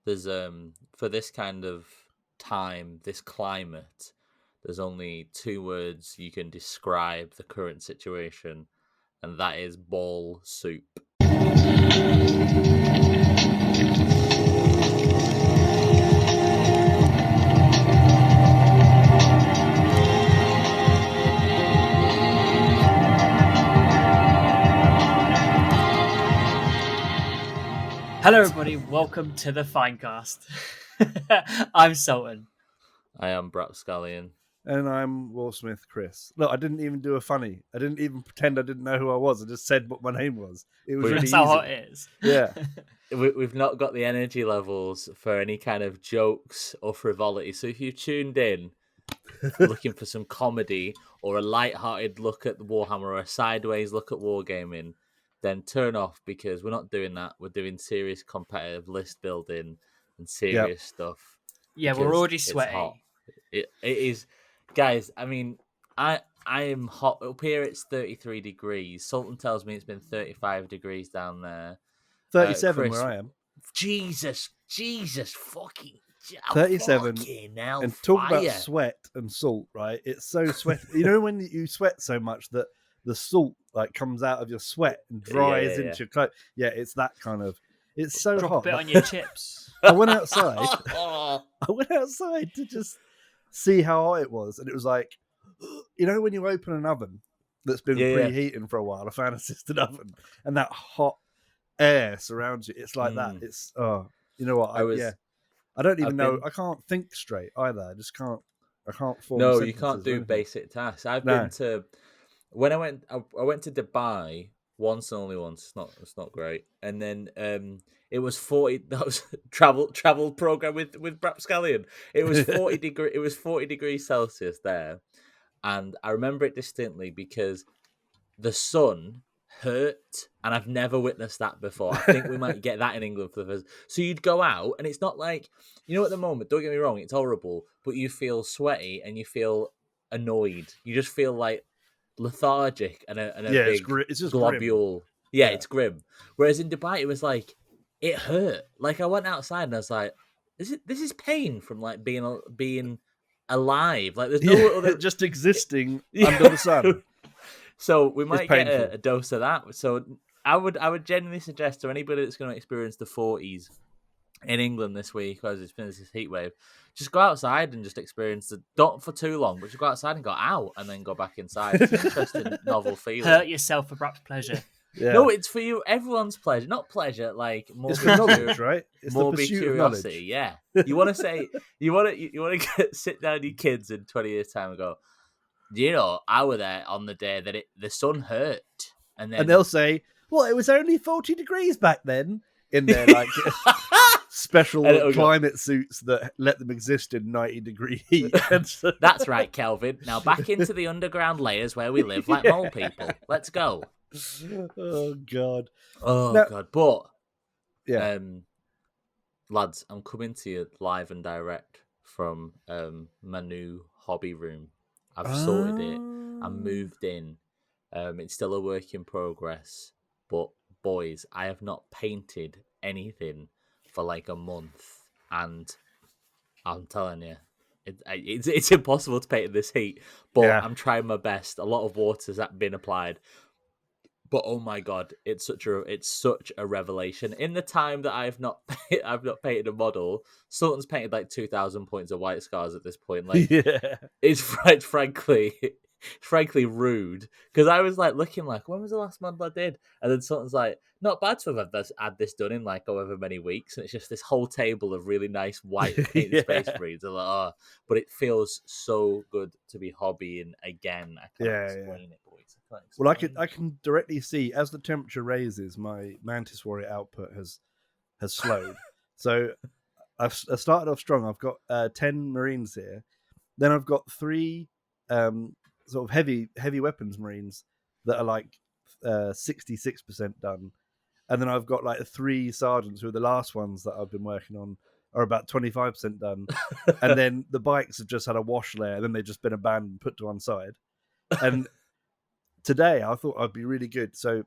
there's for this kind of time, this climate, there's only two words you can describe the current situation, and that is ball soup. Hello, everybody. Welcome to the FineCast. I'm Sultan. I am Brapscallion. And I'm Will Smith Chris. Look, I didn't even do a funny. I didn't even pretend I didn't know who I was. I just said what my name was. It was really That's easy. how hot it is. Yeah. We've not got the energy levels for any kind of jokes or frivolity. So if you tuned in looking for some comedy or a light-hearted look at the Warhammer or a sideways look at wargaming, then turn off, because we're not doing that. We're doing serious competitive list building and serious stuff. Yeah, we're already sweaty. It is, guys. I mean, I am hot up here. It's 33 degrees. Sultan tells me it's been 35 degrees down there. 37 Chris, where I am. Jesus, fucking 37. Fucking hell, And talk fire. about sweat and salt, right? It's so sweaty. You know when you sweat so much that the salt like comes out of your sweat and dries into your clothes? Yeah, it's that kind of. It's so Drop hot. a bit on your chips. I went outside. To just see how hot it was, and it was like, you know, when you open an oven that's been preheating for a while, a fan assisted oven, and that hot air surrounds you. It's like that. It's you know what? I don't even know. I can't think straight either. I just can't. I can't form. No, you can't do basic tasks. I've been to when I went to Dubai once and only once. It's not great. And then it was 40. That was travel program with Brapscallion. It was 40 degree. It was 40 degrees Celsius there, and I remember it distinctly because the sun hurt, and I've never witnessed that before. I think we might get that in England for the first. So you'd go out, and it's not like, you know, at the moment, don't get me wrong, it's horrible, but you feel sweaty and you feel annoyed. You just feel like lethargic and a big it's just globule. Grim. Yeah, it's grim. Whereas in Dubai, it was like, it hurt. Like, I went outside and I was like, this is pain from like being alive. Like, there's no other, just existing under the sun. So we might get a dose of that. So I would genuinely suggest to anybody that's going to experience the 40s in England this week, as it's been this heat wave, just go outside and just experience it. Don't for too long, but just go outside and go out and then go back inside. It's an interesting, novel feeling. Hurt yourself for perhaps pleasure. Yeah. No, it's for you. Everyone's pleasure, not pleasure. Like more it's for knowledge, right? It's more the be pursuit curiosity. Yeah, you want to say you want to sit down your kids in 20 years' time and go, you know, I was there on the day that the sun hurt, and they'll say, "Well, it was only 40 degrees back then." In their like special climate suits that let them exist in 90-degree heat. That's right, Kelvin. Now back into the underground layers where we live like mole people. Let's go. Oh God. God. But yeah, lads, I'm coming to you live and direct from my new hobby room. I've sorted it. I'm moved in. It's still a work in progress, but boys, I have not painted anything for like a month, and I'm telling you, it's impossible to paint in this heat. But I'm trying my best. A lot of water's been applied, but oh my God, it's such a revelation. In the time that I've not painted a model, Sultan's painted like 2,000 points of white scars at this point. Like, it's frankly rude, because I was like looking like, when was the last model I did? And then Sultan's like, not bad to have had this done in like however many weeks, and it's just this whole table of really nice white painted space marines. I'm like, but it feels so good to be hobbying again. I can't explain it, boys. Well, I can directly see as the temperature raises, my Mantis Warrior output has slowed. So I started off strong. I've got 10 Marines here. Then I've got 3 sort of heavy weapons Marines that are like 66% done. And then I've got like 3 sergeants who are the last ones that I've been working on are about 25% done. And then the bikes have just had a wash layer, and then they've just been abandoned, put to one side. And today I thought I'd be really good. So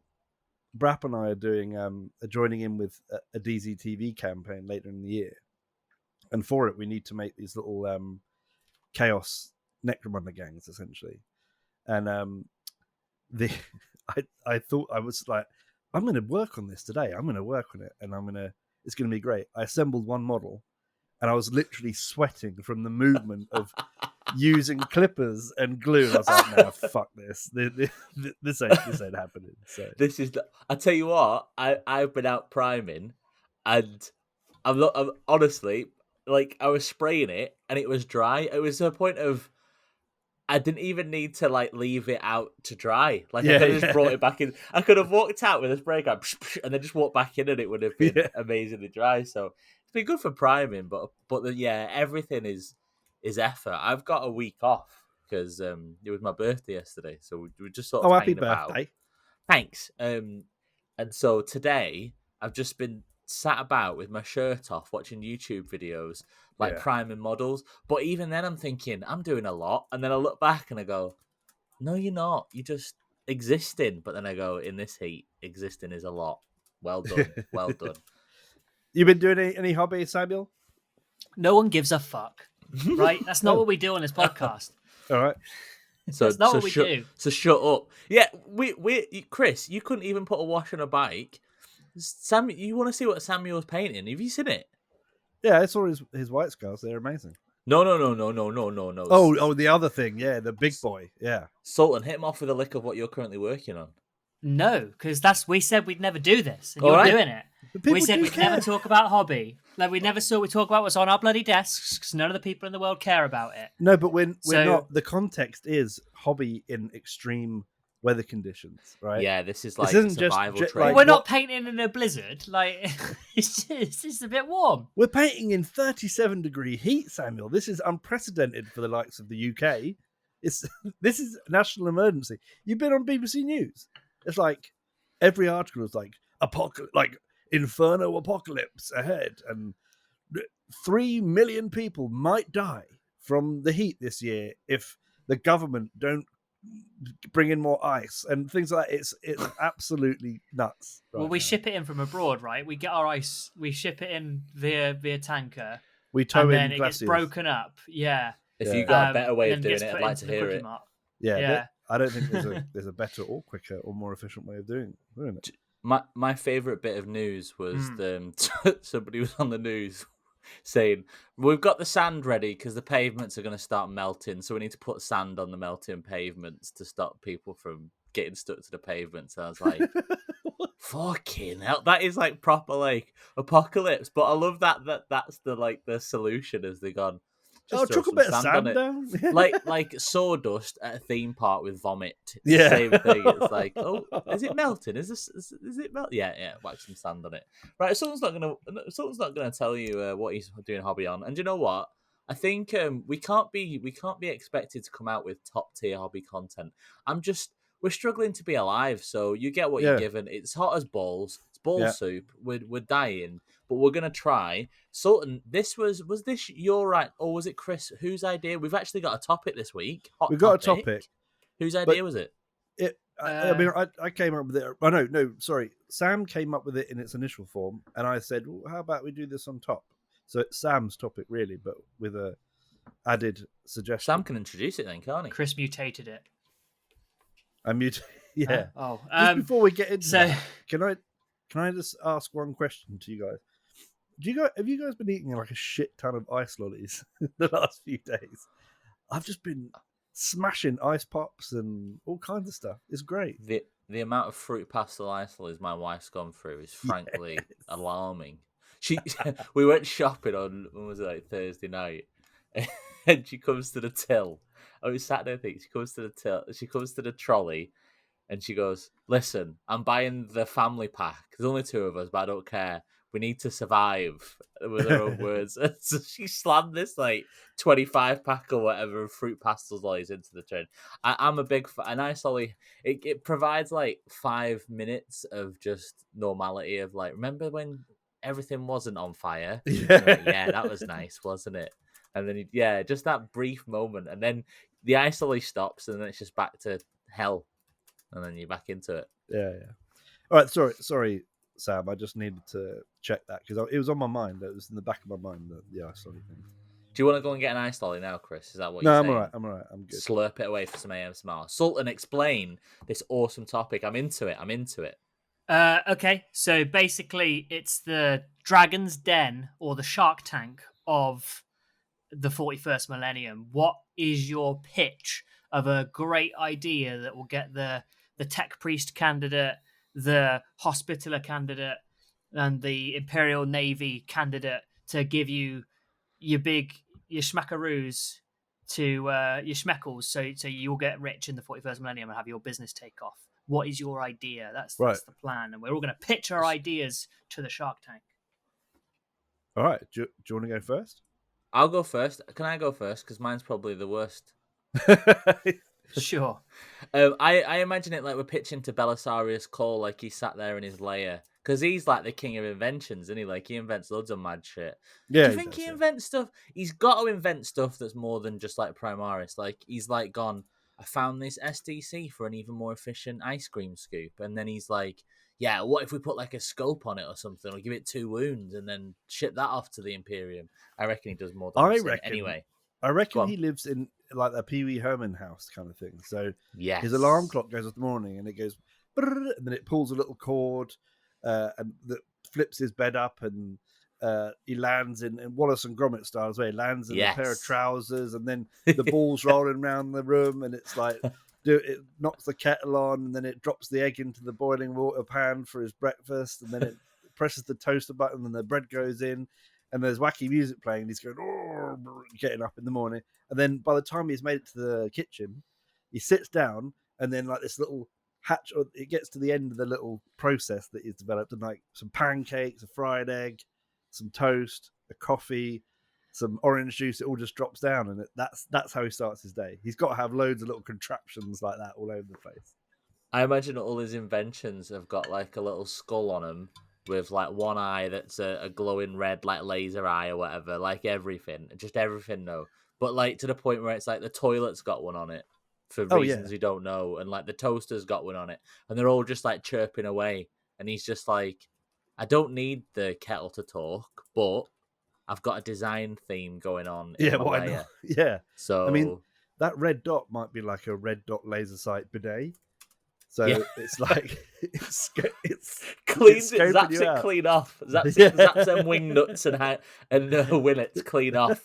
Brap and I are doing joining in with a DZTV campaign later in the year. and for it we need to make these little chaos necromunda gangs essentially. And I thought I was like, I'm going to work on this today. I'm going to work on it, and it's going to be great. I assembled one model, and I was literally sweating from the movement of using clippers and glue. And I was like, "No, fuck this. This ain't happening." So this is. I tell you what, I've been out priming, and I'm honestly, like, I was spraying it, and it was dry. It was to a point of I didn't even need to like leave it out to dry. Like, I could have just brought it back in. I could have walked out with a spray gun and then just walked back in, and it would have been amazingly dry. So it's been good for priming, but everything is effort. I've got a week off because it was my birthday yesterday, so we just sort of happy about. birthday! Thanks. And so today I've just been sat about with my shirt off watching YouTube videos, like priming models. But even then I'm thinking I'm doing a lot, and then I look back and I go, no, you're not, you're just existing. But then I go, in this heat, existing is a lot. Well done. Well done. You been doing any hobby, Samuel? No one gives a fuck, right? That's not what we do on this podcast. All right. So that's not what we do. So shut up. Yeah, Chris, you couldn't even put a wash on a bike. Sam, you want to see what Samuel's painting? Have you seen it? Yeah, I saw his white scars. They're amazing. No. Oh, the other thing, yeah, the big boy, yeah. Sultan, hit him off with a lick of what you're currently working on. No, because we said we'd never do this, and All you're right. doing it. We said we'd never talk about hobby. Like, we talk about what's on our bloody desks, because none of the people in the world care about it. No, but we're not. The context is hobby in extreme weather conditions, right? Yeah, this is like isn't survival just, training. like, we're not painting in a blizzard. Like, it's just a bit warm. We're painting in 37-degree heat, Samuel. This is unprecedented for the likes of the UK. This is a national emergency. You've been on BBC News. It's like every article is like inferno apocalypse ahead, and 3 million people might die from the heat this year if the government don't bring in more ice and things like that. It's absolutely nuts. Well, we ship it in from abroad, right? We get our ice, we ship it in via tanker. We tow and in then it glaciers. gets broken up. Yeah. If you got a better way of then doing gets it, put I'd like into to the hear Quickie it. Mart. Yeah. I don't think there's a better or quicker or more efficient way of doing it. My favourite bit of news was somebody was on the news saying, we've got the sand ready because the pavements are going to start melting, so we need to put sand on the melting pavements to stop people from getting stuck to the pavements. And I was like, fucking hell, that is like proper like apocalypse. But I love that's the solution as they gone. Just chuck a bit of sand down. like sawdust at a theme park with vomit. Yeah. Same thing. It's like, oh, is it melting? Is it melting? Yeah. Whack some sand on it. Right. Someone's not gonna tell you what he's doing hobby on. And you know what? I think we can't be expected to come out with top tier hobby content. We're struggling to be alive. So you get what you're given. It's hot as balls. It's ball soup. We're dying. But we're gonna try. Sultan, this was this your right, or was it Chris? Whose idea? We've actually got a topic this week. We've got a topic. Whose idea was it? I came up with it. Oh no, sorry. Sam came up with it in its initial form, and I said, well, "How about we do this on top?" So it's Sam's topic, really, but with a added suggestion. Sam can introduce it then, can't he? Chris mutated it. I mute. Yeah. Just before we get into that, can I just ask one question to you guys? Have you guys been eating like a shit ton of ice lollies the last few days? I've just been smashing ice pops and all kinds of stuff. It's great. The amount of fruit pastel ice lollies my wife's gone through is frankly alarming. We went shopping on, when was it, like Thursday night, and she comes to the till. Oh, it was Saturday, I think. She comes to the till. She comes to the trolley, and she goes, "Listen, I'm buying the family pack. There's only 2 of us, but I don't care. We need to survive," with her own words. And so she slammed this like 25 pack or whatever of fruit pastel lollies into the train. I'm a big an ice lolly. It provides like 5 minutes of just normality of like, remember when everything wasn't on fire? Yeah, that was nice, wasn't it? And then just that brief moment, and then the ice lolly stops, and then it's just back to hell, and then you're back into it. Yeah. All right, sorry. Sam. I just needed to check that because it was on my mind. It was in the back of my mind, the ice lolly thing. Do you want to go and get an ice lolly now, Chris? Is that what No, you're I'm saying? all right. I'm all right. I'm good. Slurp it away for some ASMR. Sultan, explain this awesome topic. I'm into it. Okay, so basically, it's the Dragon's Den or the Shark Tank of the 41st millennium. What is your pitch of a great idea that will get the tech priest candidate, the hospitaller candidate, and the Imperial Navy candidate to give you your schmackaroos to your schmeckles, so you'll get rich in the 41st millennium and have your business take off? What is your idea? That's the plan, and we're all going to pitch our ideas to the Shark Tank. All right. Do you want to go first? I'll go first. Can I go first? Because mine's probably the worst. Sure. I imagine it like we're pitching to Belisarius Cawl, like he sat there in his lair. Because he's like the king of inventions, isn't he? Like, he invents loads of mad shit. Yeah. Do you think he invents stuff? He's got to invent stuff that's more than just like Primaris. Like, he's like gone, I found this SDC for an even more efficient ice cream scoop. And then he's like, yeah, what if we put like a scope on it or something, or give it 2 wounds and then ship that off to the Imperium? I reckon he does more than anyway. I reckon he lives in like a Pee Wee Herman house kind of thing. So yes, his alarm clock goes off in the morning and it goes, and then it pulls a little cord and that flips his bed up, and he lands in Wallace and Gromit style as well. He lands in a pair of trousers, and then the ball's rolling around the room, and it's like it knocks the kettle on, and then it drops the egg into the boiling water pan for his breakfast, and then it presses the toaster button, and the bread goes in. And there's wacky music playing, and he's going, oh, getting up in the morning. And then by the time he's made it to the kitchen, he sits down, and then like this little hatch, or it gets to the end of the little process that he's developed, and like some pancakes, a fried egg, some toast, a coffee, some orange juice. It all just drops down, and that's how he starts his day. He's got to have loads of little contraptions like that all over the place. I imagine all his inventions have got like a little skull on them, with like one eye that's a glowing red, like laser eye or whatever, like everything, just everything, no. But like to the point where it's like the toilet's got one on it for reasons you don't know, and like the toaster's got one on it, and they're all just like chirping away. And he's just like, I don't need the kettle to talk, but I've got a design theme going on. Yeah, why not? Yeah. So I mean, that red dot might be like a red dot laser sight bidet. So it's like it's cleans it, zaps it clean off. Zaps them wing nuts and willets clean off.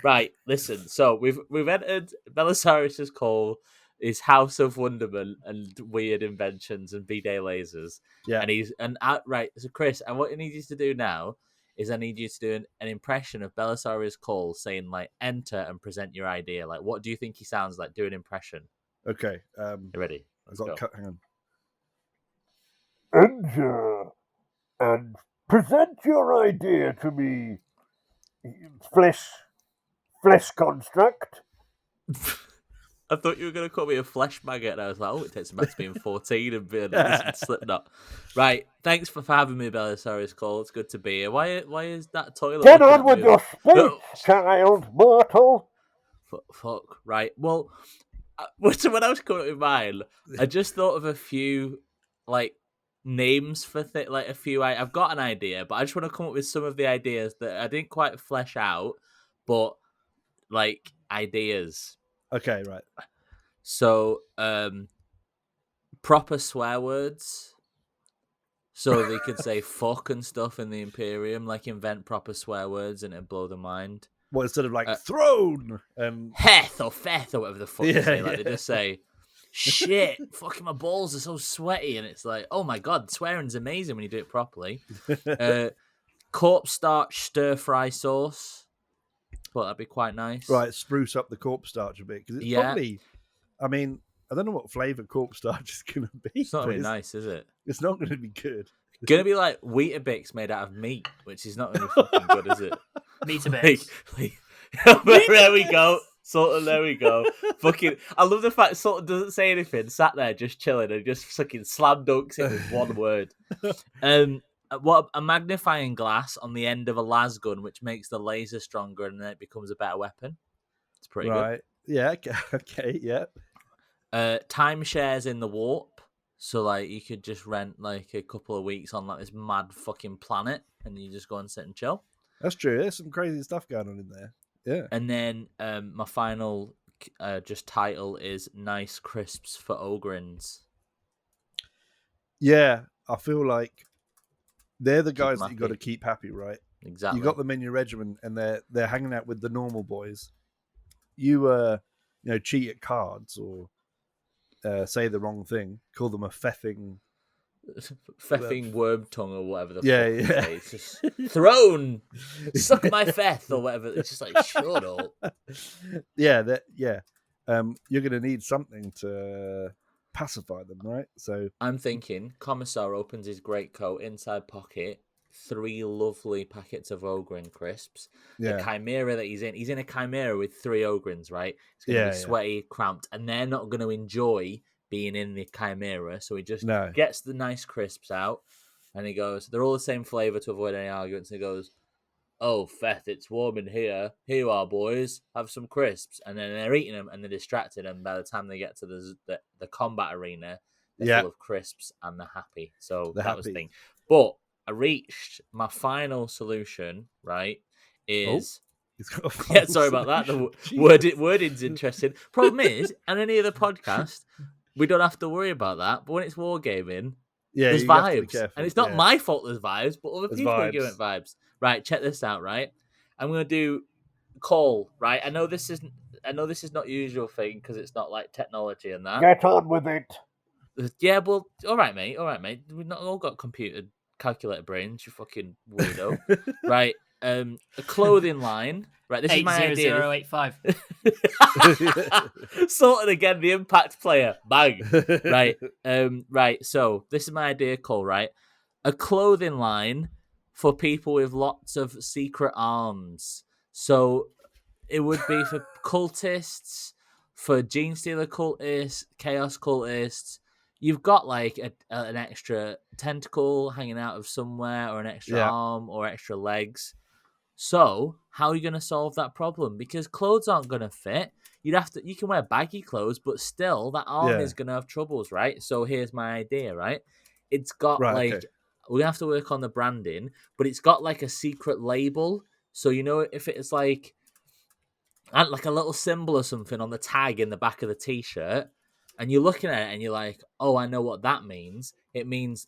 Right, listen. So we've entered Belisarius Cawl, his house of wonderment and weird inventions and bidet lasers. Yeah, right. So Chris, and what I need you to do now is I need you to do an impression of Belisarius Cawl saying like "enter" and present your idea. Like, what do you think he sounds like? Do an impression. Okay. You ready? I've got to cut. Hang on. Enter and present your idea to me. Flesh construct. I thought you were going to call me a flesh maggot, and I was like, oh, it takes him back to being 14 and being a Slipknot. Right, thanks for having me, Belisarius Cawl. It's good to be here. Why is that toilet? Get on with your speech, child mortal. Fuck, right. Well, so when I was coming up with mine, I just thought of a few, like, names for like a few. I've got an idea, but I just want to come up with some of the ideas that I didn't quite flesh out, but, like, ideas. Okay, right. So, proper swear words. So they could say fuck and stuff in the Imperium, like invent proper swear words and it'd blow their mind. Well, instead of like throne and Heth or Feth or whatever the fuck they say, like they just say shit, fucking my balls are so sweaty, and it's like, oh my god, swearing's amazing when you do it properly. Corpse starch stir fry sauce. But that'd be quite nice. Right, spruce up the corpse starch a bit. Because it's probably, I mean, I don't know what flavour corpse starch is going to be. It's not going to be nice, is it? It's not going to be good. It's going to be like Weetabix made out of meat, which is not going to be fucking good, is it? Meatabix. There we go. Sultan, there we go. Fucking, I love the fact Sultan doesn't say anything, sat there just chilling and just fucking slam dunks it with one word. What a magnifying glass on the end of a las gun, which makes the laser stronger, and then it becomes a better weapon. It's pretty good. Yeah. Okay. Yeah. Timeshares in the warp. So like you could just rent like a couple of weeks on like this mad fucking planet, and you just go and sit and chill. That's true. There's some crazy stuff going on in there. Yeah. And then my final just title is Nice Crisps for Ogrins. Yeah, I feel like they're the Keep guys 'em that you got to happy. keep happy, right? Exactly. You got them in your regiment, and they're hanging out with the normal boys. You cheat at cards or say the wrong thing, call them a feffing worm tongue or whatever the Yeah, fuck yeah. you say. It's just thrown, suck my feth or whatever. It's just like, shut up. Yeah, you're going to need something to pacify them, right? So I'm thinking Commissar opens his greatcoat, inside pocket, 3 lovely packets of Ogrin crisps. The yeah, Chimera that he's in a Chimera with 3 Ogrins, right? It's going to Yeah, be yeah. sweaty, cramped, and they're not going to enjoy being in the Chimera. So he just No. gets the nice crisps out, and he goes, they're all the same flavour to avoid any arguments. And he goes, oh, Feth, it's warm in here. Here you are, boys. Have some crisps. And then they're eating them, and they're distracted. And by the time they get to the combat arena, they're Yeah. full of crisps, and they're happy. So They're that was the happy. thing. But I reached my final solution, right, is... He's got a Yeah, final sorry about that. The solution. wording's interesting. Problem is, on any other podcast, we don't have to worry about that. But when it's wargaming, Yeah, there's you have to be vibes. careful. And it's not yeah. my fault there's vibes, but other There's people are vibes. giving it vibes. Right, check this out, right? I'm going to do call, right? I know this is not usual thing because it's not like technology and that. Get on with it. Yeah, well, all right, mate. We've not all got calculator brains, you fucking weirdo. Right, a clothing line. Right, this is my idea. 80085. Sorted again, the impact player. Bang. Right. So this is my idea, Cole. Right, a clothing line for people with lots of secret arms. So it would be for cultists, for Gene Stealer cultists, Chaos cultists. You've got like an extra tentacle hanging out of somewhere, or an extra arm, or extra legs. So how are you going to solve that problem? Because clothes aren't going to fit. You can wear baggy clothes, but still that arm is going to have troubles, right? So here's my idea, right? It's got we're going to have to work on the branding, but it's got like a secret label. So, if it's like a little symbol or something on the tag in the back of the t-shirt, and you're looking at it and you're like, oh, I know what that means. It means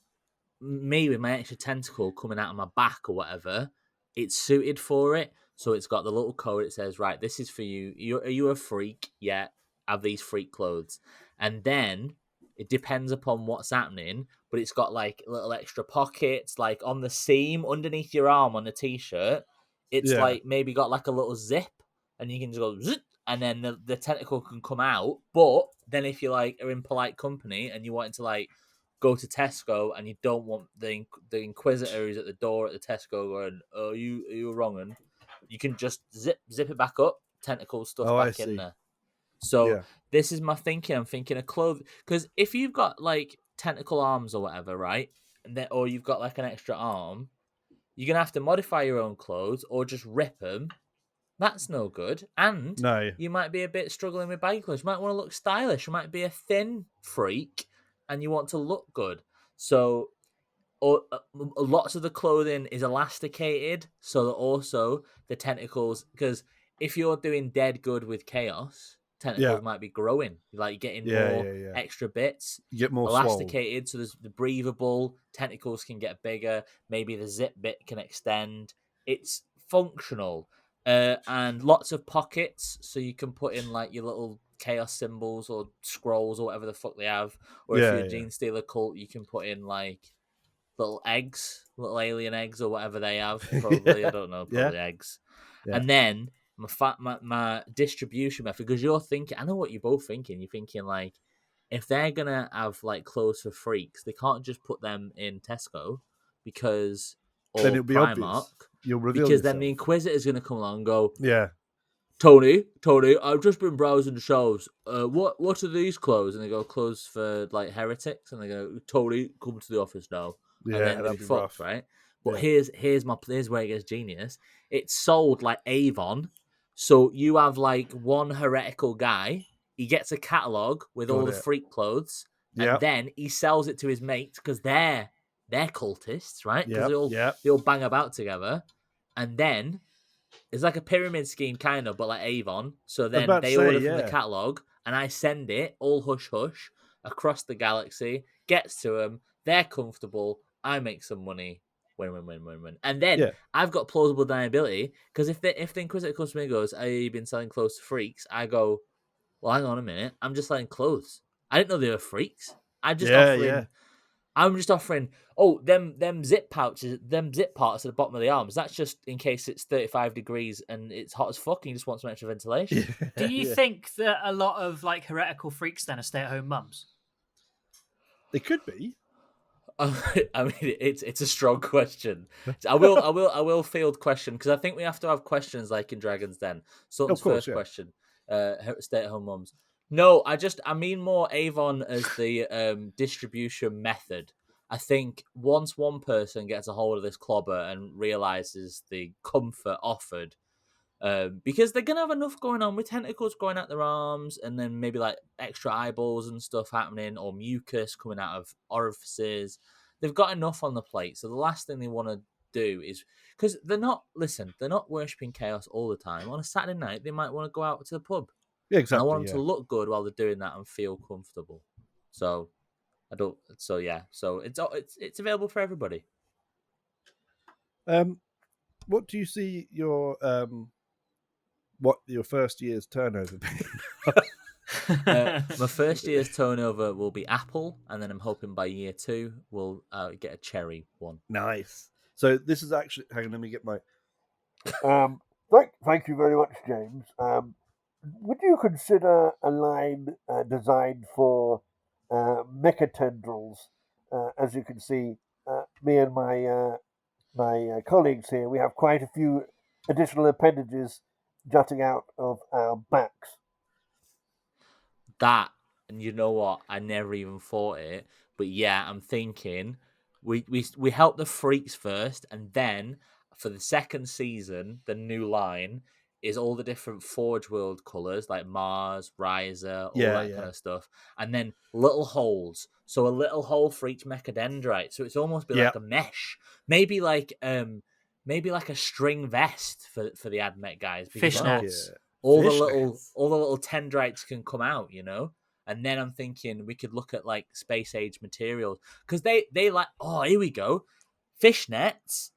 me with my extra tentacle coming out of my back or whatever. It's suited for it. So it's got the little code. It says, right, this is for you. Are you a freak? Yeah, have these freak clothes. And then it depends upon what's happening, but it's got like little extra pockets, like on the seam underneath your arm on the t-shirt. It's like maybe got like a little zip, and you can just go zip, and then the tentacle can come out. But then if you like are in polite company and you want to like go to Tesco and you don't want the Inquisitor who's at the door at the Tesco going, oh, you wrong, and you can just zip it back up, tentacle stuff back in there. So this is my thinking. I'm thinking of clothes, because if you've got like tentacle arms or whatever, right, or you've got like an extra arm, you're gonna have to modify your own clothes or just rip them. That's no good. And you might be a bit struggling with baggy clothes. You might want to look stylish. You might be a thin freak and you want to look good. So lots of the clothing is elasticated, so that also the tentacles, because if you're doing dead good with chaos, tentacles might be growing. Like you're getting more extra bits. You get more elasticated, so there's the breathable. Tentacles can get bigger. Maybe the zip bit can extend. It's functional. And lots of pockets, so you can put in like your little chaos symbols or scrolls or whatever the fuck they have. Or if you're a Gene Stealer cult, you can put in like little eggs, little alien eggs or whatever they have. Probably, I don't know, probably eggs. Yeah. And then my distribution method, because you're thinking, I know what you're both thinking. You're thinking like, if they're gonna have like clothes for freaks, they can't just put them in Tesco because. Or then it'll be Primark, obvious. You'll reveal because yourself. then the Inquisitor's going to come along and go, Tony, I've just been browsing the shelves. What are these clothes? And they go, clothes for like heretics. And they go, Tony, come to the office now. Yeah, and then that'd be be fucked, rough. right? But here's where it gets genius. It's sold like Avon, so you have like one heretical guy. He gets a catalog with all the freak clothes, Yep. And then he sells it to his mates because they're cultists, right? Because Yep. they all bang about together. And then it's like a pyramid scheme, kind of, but like Avon. So then about they to say, order from the yeah. catalogue, and I send it all hush hush across the galaxy. Gets to them, they're comfortable. I make some money. Win. And then Yeah. I've got plausible deniability because if the Inquisitor comes to me and goes, "Have you been selling clothes to freaks?" I go, "Well, hang on a minute. I'm just selling clothes. I didn't know they were freaks. I'm just offering." I'm just offering, them zip pouches, them zip parts at the bottom of the arms. That's just in case it's 35 degrees and it's hot as fuck and you just want some extra ventilation. Do you think that a lot of like heretical freaks then are stay-at-home mums? They could be. I mean, it's a strong question. I will field question because I think we have to have questions like in Dragon's Den. Sultan's first question, stay-at-home mums. No, I mean more Avon as the distribution method. I think once one person gets a hold of this clobber and realizes the comfort offered, because they're gonna have enough going on with tentacles growing out their arms, and then maybe like extra eyeballs and stuff happening, or mucus coming out of orifices. They've got enough on the plate, so the last thing they want to do is because they're not worshipping chaos all the time. On a Saturday night, they might want to go out to the pub. Yeah, exactly. And I want them to look good while they're doing that and feel comfortable. So I don't. So yeah. So it's available for everybody. What do you see your first year's turnover being? My first year's turnover will be Apple, and then I'm hoping by year 2 we'll get a cherry one. Nice. So this is actually. Hang on, let me get my. Thank you very much, James. Would you consider a line designed for mecha tendrils? As you can see, me and my colleagues here, we have quite a few additional appendages jutting out of our backs. That, and you know what? I never even thought it, but yeah, I'm thinking we help the freaks first, and then for the second season, the new line is all the different Forge World colors like Mars, Riser, all that kind of stuff, and then little holes. So a little hole for each mechadendrite. So it's almost be like a mesh, maybe like a string vest for the AdMech guys. Fishnets. All the little dendrites can come out, you know. And then I'm thinking we could look at like space age materials because they like, oh, here we go, fishnets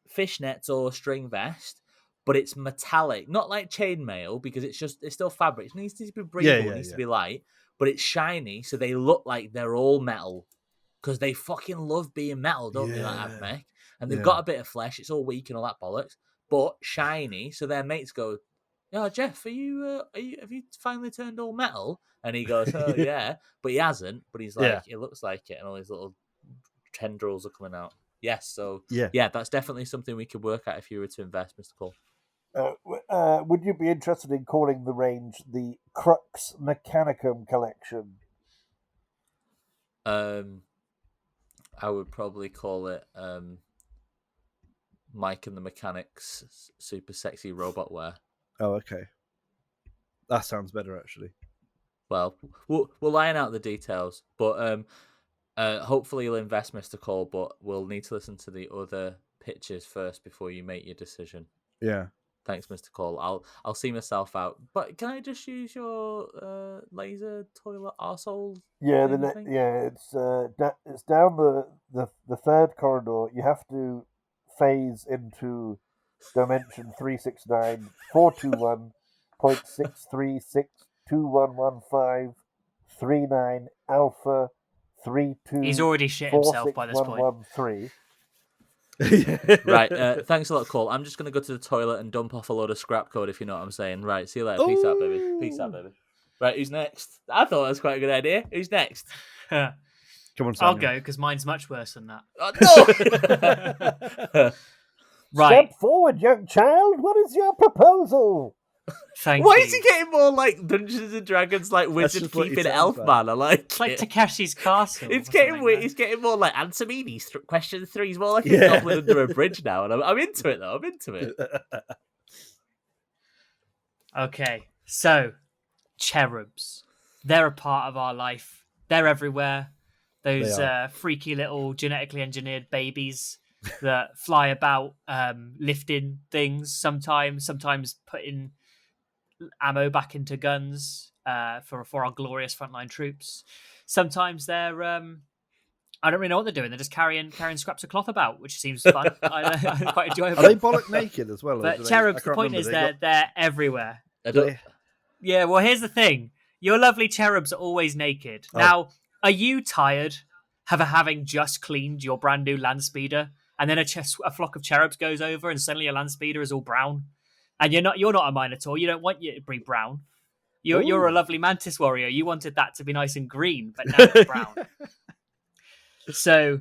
or string vest, but it's metallic, not like chainmail because it's still fabric. It needs to be breathable, it needs to be light, but it's shiny, so they look like they're all metal because they fucking love being metal, don't they? Like AdMech, and they've got a bit of flesh. It's all weak and all that bollocks, but shiny. So their mates go, "Yeah, Jeff, have you finally turned all metal?" And he goes, "Oh yeah," but he hasn't. But he's like, "It looks like it," and all these little tendrils are coming out. Yes, so yeah, that's definitely something we could work at if you were to invest, Mr. Cole. Would you be interested in calling the range the Crux Mechanicum Collection? I would probably call it Mike and the Mechanics Super Sexy Robot Wear. Oh, okay. That sounds better, actually. Well, we'll iron out the details, but hopefully you'll invest, Mr. Cole, but we'll need to listen to the other pitches first before you make your decision. Yeah. Thanks, Mr. Cole. I'll see myself out. But can I just use your laser toilet arsehole? Yeah, it's down the third corridor. You have to phase into dimension 369 421.636211539 Alpha 32. He's already shit himself by this point. Right, thanks a lot, Cole. I'm just going to go to the toilet and dump off a load of scrap code, if you know what I'm saying. Right, see you later. Peace out, baby. Peace out, baby. Right, who's next? I thought that was quite a good idea. Who's next? Come on, Samuel. I'll go, because mine's much worse than that. No! Right. Step forward, young child. What is your proposal? Thank Why you. is he getting more like Dungeons and Dragons, like wizard keeping elf man? I like it's like Takeshi's Castle. It's getting weird. He's getting more like answer me these question 3 is more like a goblin under a bridge now, and I'm into it though. I'm into it. Okay, so cherubs. They're a part of our life. They're everywhere. Those freaky little genetically engineered babies that fly about, lifting things. Sometimes putting ammo back into guns for our glorious frontline troops. Sometimes they're I don't really know what they're doing. They're just carrying scraps of cloth about, which seems fun. I quite enjoy it. Are they bollock naked as well? But cherubs, the point is they're everywhere. They... Yeah, well, here's the thing. Your lovely cherubs are always naked. Oh. Now, are you tired of having just cleaned your brand new land speeder, and then a flock of cherubs goes over, and suddenly your land speeder is all brown? And you're not a Minotaur. You don't want it to be brown. You're a lovely mantis warrior. You wanted that to be nice and green, but now it's brown. So,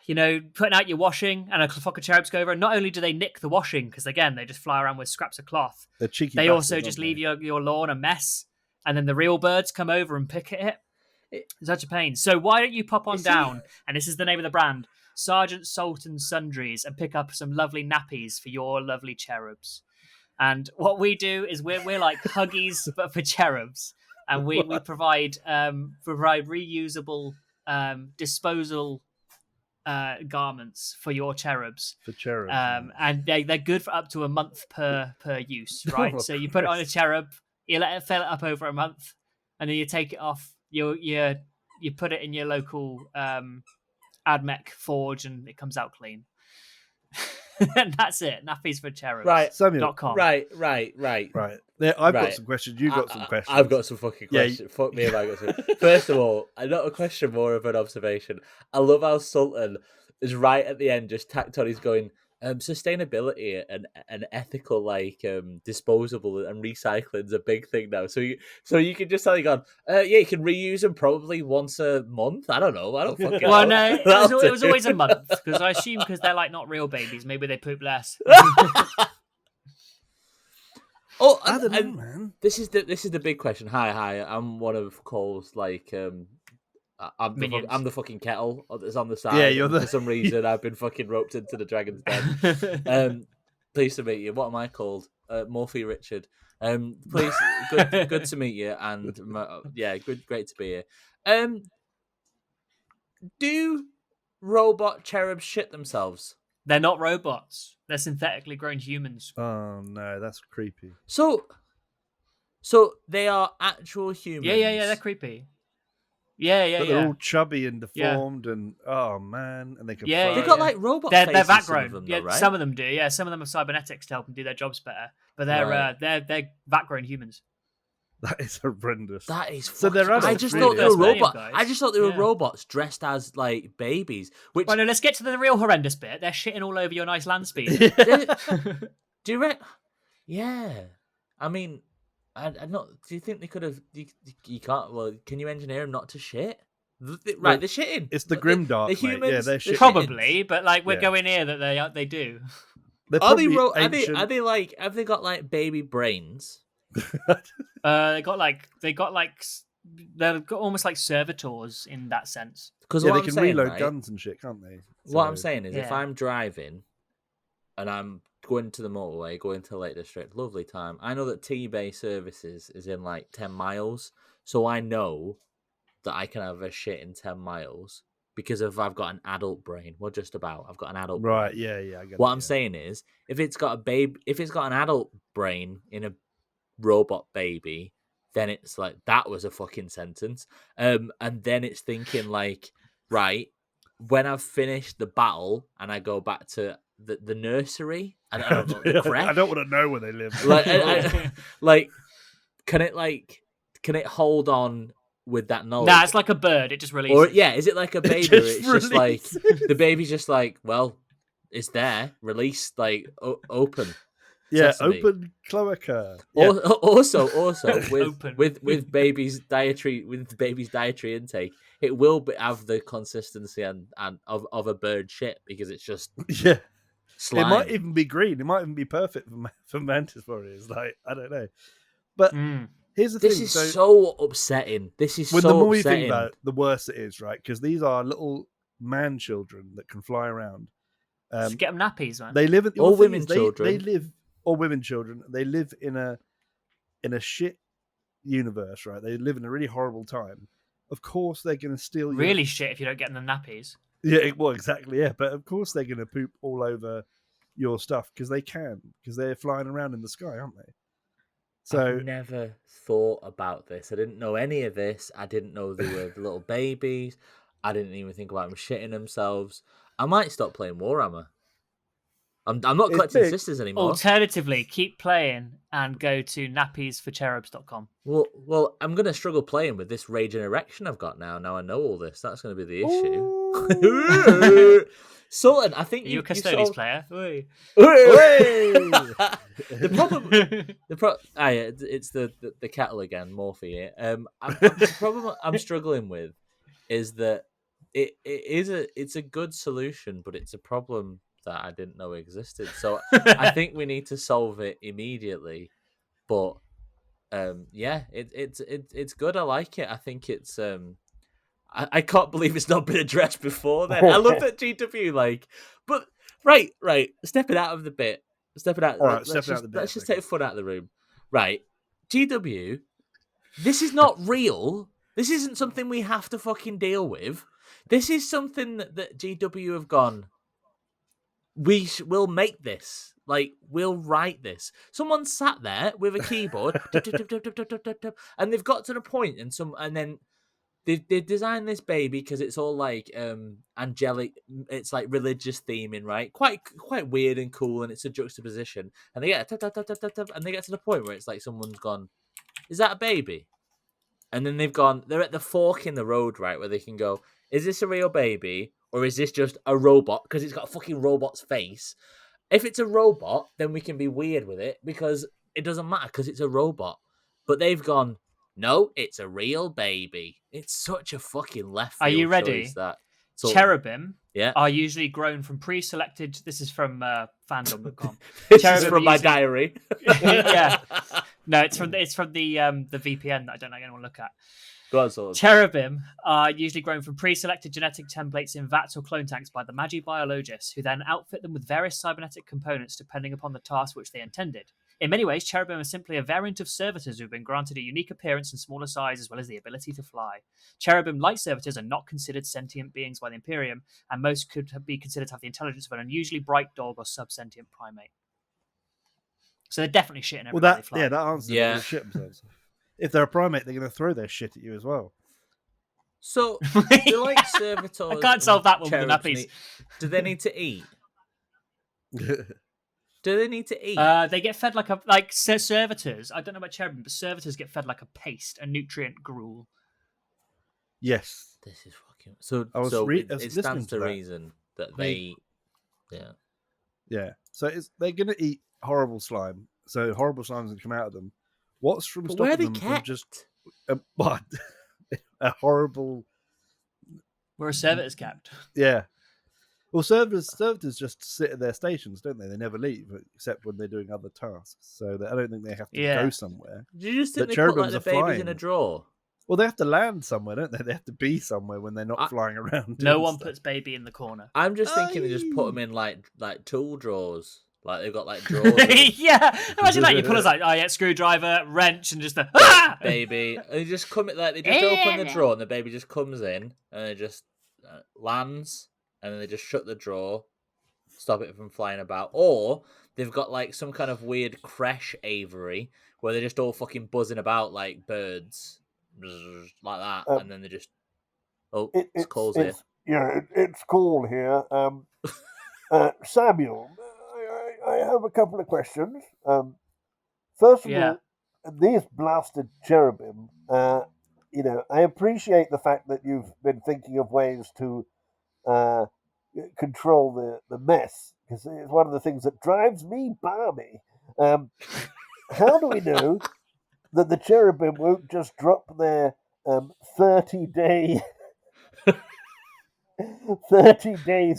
putting out your washing, and a flock of cherubs go over, and not only do they nick the washing, because again, they just fly around with scraps of cloth, they're cheeky. They also just leave your lawn a mess, and then the real birds come over and pick at it. It's such a pain. So why don't you pop on down, and this is the name of the brand, Sergeant Sultan Sundries, and pick up some lovely nappies for your lovely cherubs. And what we do is we're like Huggies, but for cherubs, and we provide reusable disposal garments for your cherubs. For cherubs. And they're good for up to a month per use, right? So you put it on a cherub, you let it fill it up over a month, and then you take it off. You put it in your local AdMech forge, and it comes out clean. And that's it. Nappies for cherubs. Right. Samuel.com. Right. Yeah, I've got some questions. You've got some questions. I've got some fucking questions. Yeah, fuck me if I got some. First of all, not a question, more of an observation. I love how Sultan is right at the end, just tacked on. He's going, sustainability and ethical, disposable and recycling is a big thing now. So you can just tell you you can reuse them probably once a month. I don't know. I don't fucking know. Well, no, it was always a month, because I assume because they're not real babies, maybe they poop less. I don't know, man. This is the big question. Hi. I'm one of Cole's I'm the fucking kettle that's on the side. Yeah, you're for some reason I've been fucking roped into the dragon's den. Pleased to meet you. What am I called? Morphe Richard. Please, good to meet you, and great to be here. Do robot cherubs shit themselves? They're not robots. They're synthetically grown humans. Oh no, that's creepy. So they are actual humans. Yeah, they're creepy. Yeah. But they're all chubby and deformed, and oh man, and they can. Yeah, fly. They've got robot faces. They're vat grown. Some of them, yeah, though, right? some of them do. Yeah, some of them have cybernetics to help them do their jobs better. But they're vat grown humans. That is horrendous. That is. So they're adults, I just really. thought they were Millennium robots. guys. I just thought they were robots dressed as babies. Which Well, no, let's get to the real horrendous bit. They're shitting all over your nice land speed. do you reckon? Yeah, I mean, I not. Do you think they could have? You can't. Well, can you engineer them not to shit? Right, they're shitting. It's the grimdark. The humans, yeah, they're shitting. Probably, but we're going here that they do. Are they Are they have they got baby brains? They got almost like servitors in that sense. Because they can reload guns and shit, can't they? What I'm saying is, if I'm driving and I'm going to the motorway, going to Lake District, lovely time. I know that T-Bay services is in 10 miles, so I know that I can have a shit in 10 miles because I've got an adult brain. Well, just about. I've got an adult brain. Right, yeah. I get what I'm saying is, if it's got an adult brain in a robot baby, then it's that was a fucking sentence. And then it's thinking right, when I've finished the battle and I go back to the nursery, I don't know, the creche. I don't want to know where they live. Can it hold on with that knowledge? Nah, it's like a bird. It just releases. Or is it like a baby? It's just the baby's just well, it's there, released, open. Yeah, Sesame. open cloaca. Yeah. Also with baby's dietary intake, it will have the consistency and of a bird shit because it's just slime. It might even be green. It might even be perfect for mantis warriors. I don't know, but here's the thing. This is so upsetting. This is when so the more upsetting. you think about it, the worse it is, right? Because these are little man children that can fly around. Just get them nappies, man. They live in all women children. They live. Or women children, they live in a shit universe, right? They live in a really horrible time, of course they're going to steal your... Really shit if you don't get them the nappies. Yeah, well, exactly, yeah. But of course they're going to poop all over your stuff because they're flying around in the sky, aren't they? So I've never thought about this. I didn't know any of this. I didn't know they were little babies. I didn't even think about them shitting themselves. I might stop playing Warhammer. I'm not It's collecting big. sisters anymore. Alternatively, keep playing and go to nappiesforcherubs.com. Well, I'm going to struggle playing with this raging erection I've got now. Now I know all this. That's going to be the issue. Sultan, I think Are you a you Custodies solved... player? The problem, it's the kettle again, Morphe here. The problem I'm struggling with is that it's a good solution, but it's a problem that I didn't know existed. So I think we need to solve it immediately. But it's good. I like it. I think it's I can't believe it's not been addressed before then. I love that GW but right, stepping out of the bit. Stepping out. All right, let's stepping just take foot out of the room. Right, GW. This is not real. This isn't something we have to fucking deal with. This is something that GW have gone. We'll make this. Like, we'll write this. Someone sat there with a keyboard, and they've got to the point, and then they designed this baby because it's all like angelic. It's like religious theming, right? Quite weird and cool, and it's a juxtaposition. And they get and they get to the point where it's like someone's gone, "Is that a baby?" And then they're at the fork in the road, right, where they can go, "Is this a real baby or is this just a robot?" Because it's got a fucking robot's face. If it's a robot, then we can be weird with it because it doesn't matter because it's a robot. But they've gone, no, it's a real baby. It's such a fucking left field Are you ready? choice that Cherubim yeah. are usually grown from pre-selected. This is from fandom.com. This Cherubim is from my usually- diary. Yeah. No, it's from the VPN that I don't like anyone look at. Go on, Solon. Cherubim are usually grown from pre-selected genetic templates in vats or clone tanks by the Magibiologists, who then outfit them with various cybernetic components depending upon the task which they intended. In many ways, cherubim are simply a variant of servitors who've been granted a unique appearance and smaller size as well as the ability to fly. Cherubim, like servitors, are not considered sentient beings by the Imperium, and most could be considered to have the intelligence of an unusually bright dog or sub-sentient primate. So they're definitely shitting Well, everybody fly. that answers Yeah. the shit themselves. If they're a primate, they're going to throw their shit at you as well. So, they like servitors. I can't solve that one with the cherubs nappies. do they need to eat? Do they need to eat? They get fed like servitors. I don't know about cherubim, but servitors get fed like a paste, a nutrient gruel. Yes. This is fucking... So I was it listening stands to to that. reason that they... Yeah. Yeah. So they're going to eat horrible slime. So horrible slime's going to come out of them. What's from But where are stopping they them from kept? just... what? A horrible... Where a servitor's kept. Yeah. Well, servitors just sit at their stations, don't they? They never leave, except when they're doing other tasks. So I don't think they have to Yeah. go somewhere. Do you just think But they put like cherubims the are babies in flying. a drawer? Well, they have to land somewhere, don't they? They have to be somewhere when they're not I- flying around. No doing one stuff. puts baby in the corner. I'm just thinking they just put them in like tool drawers. Like they've got like drawers. of Yeah, imagine that. You pull us like, oh yeah, screwdriver, wrench, and just a baby. And they just come like they just open the drawer and the baby just comes in and it just lands and then they just shut the drawer, stop it from flying about. Or they've got like some kind of weird creche aviary where they're just all fucking buzzing about like birds, like that, and then they just it's calls here. Yeah, it's Call here. Samuel, I have a couple of questions. First of Yeah. all, these blasted cherubim, I appreciate the fact that you've been thinking of ways to control the mess, because it's one of the things that drives me balmy. How do we know that the cherubim won't just drop their 30 days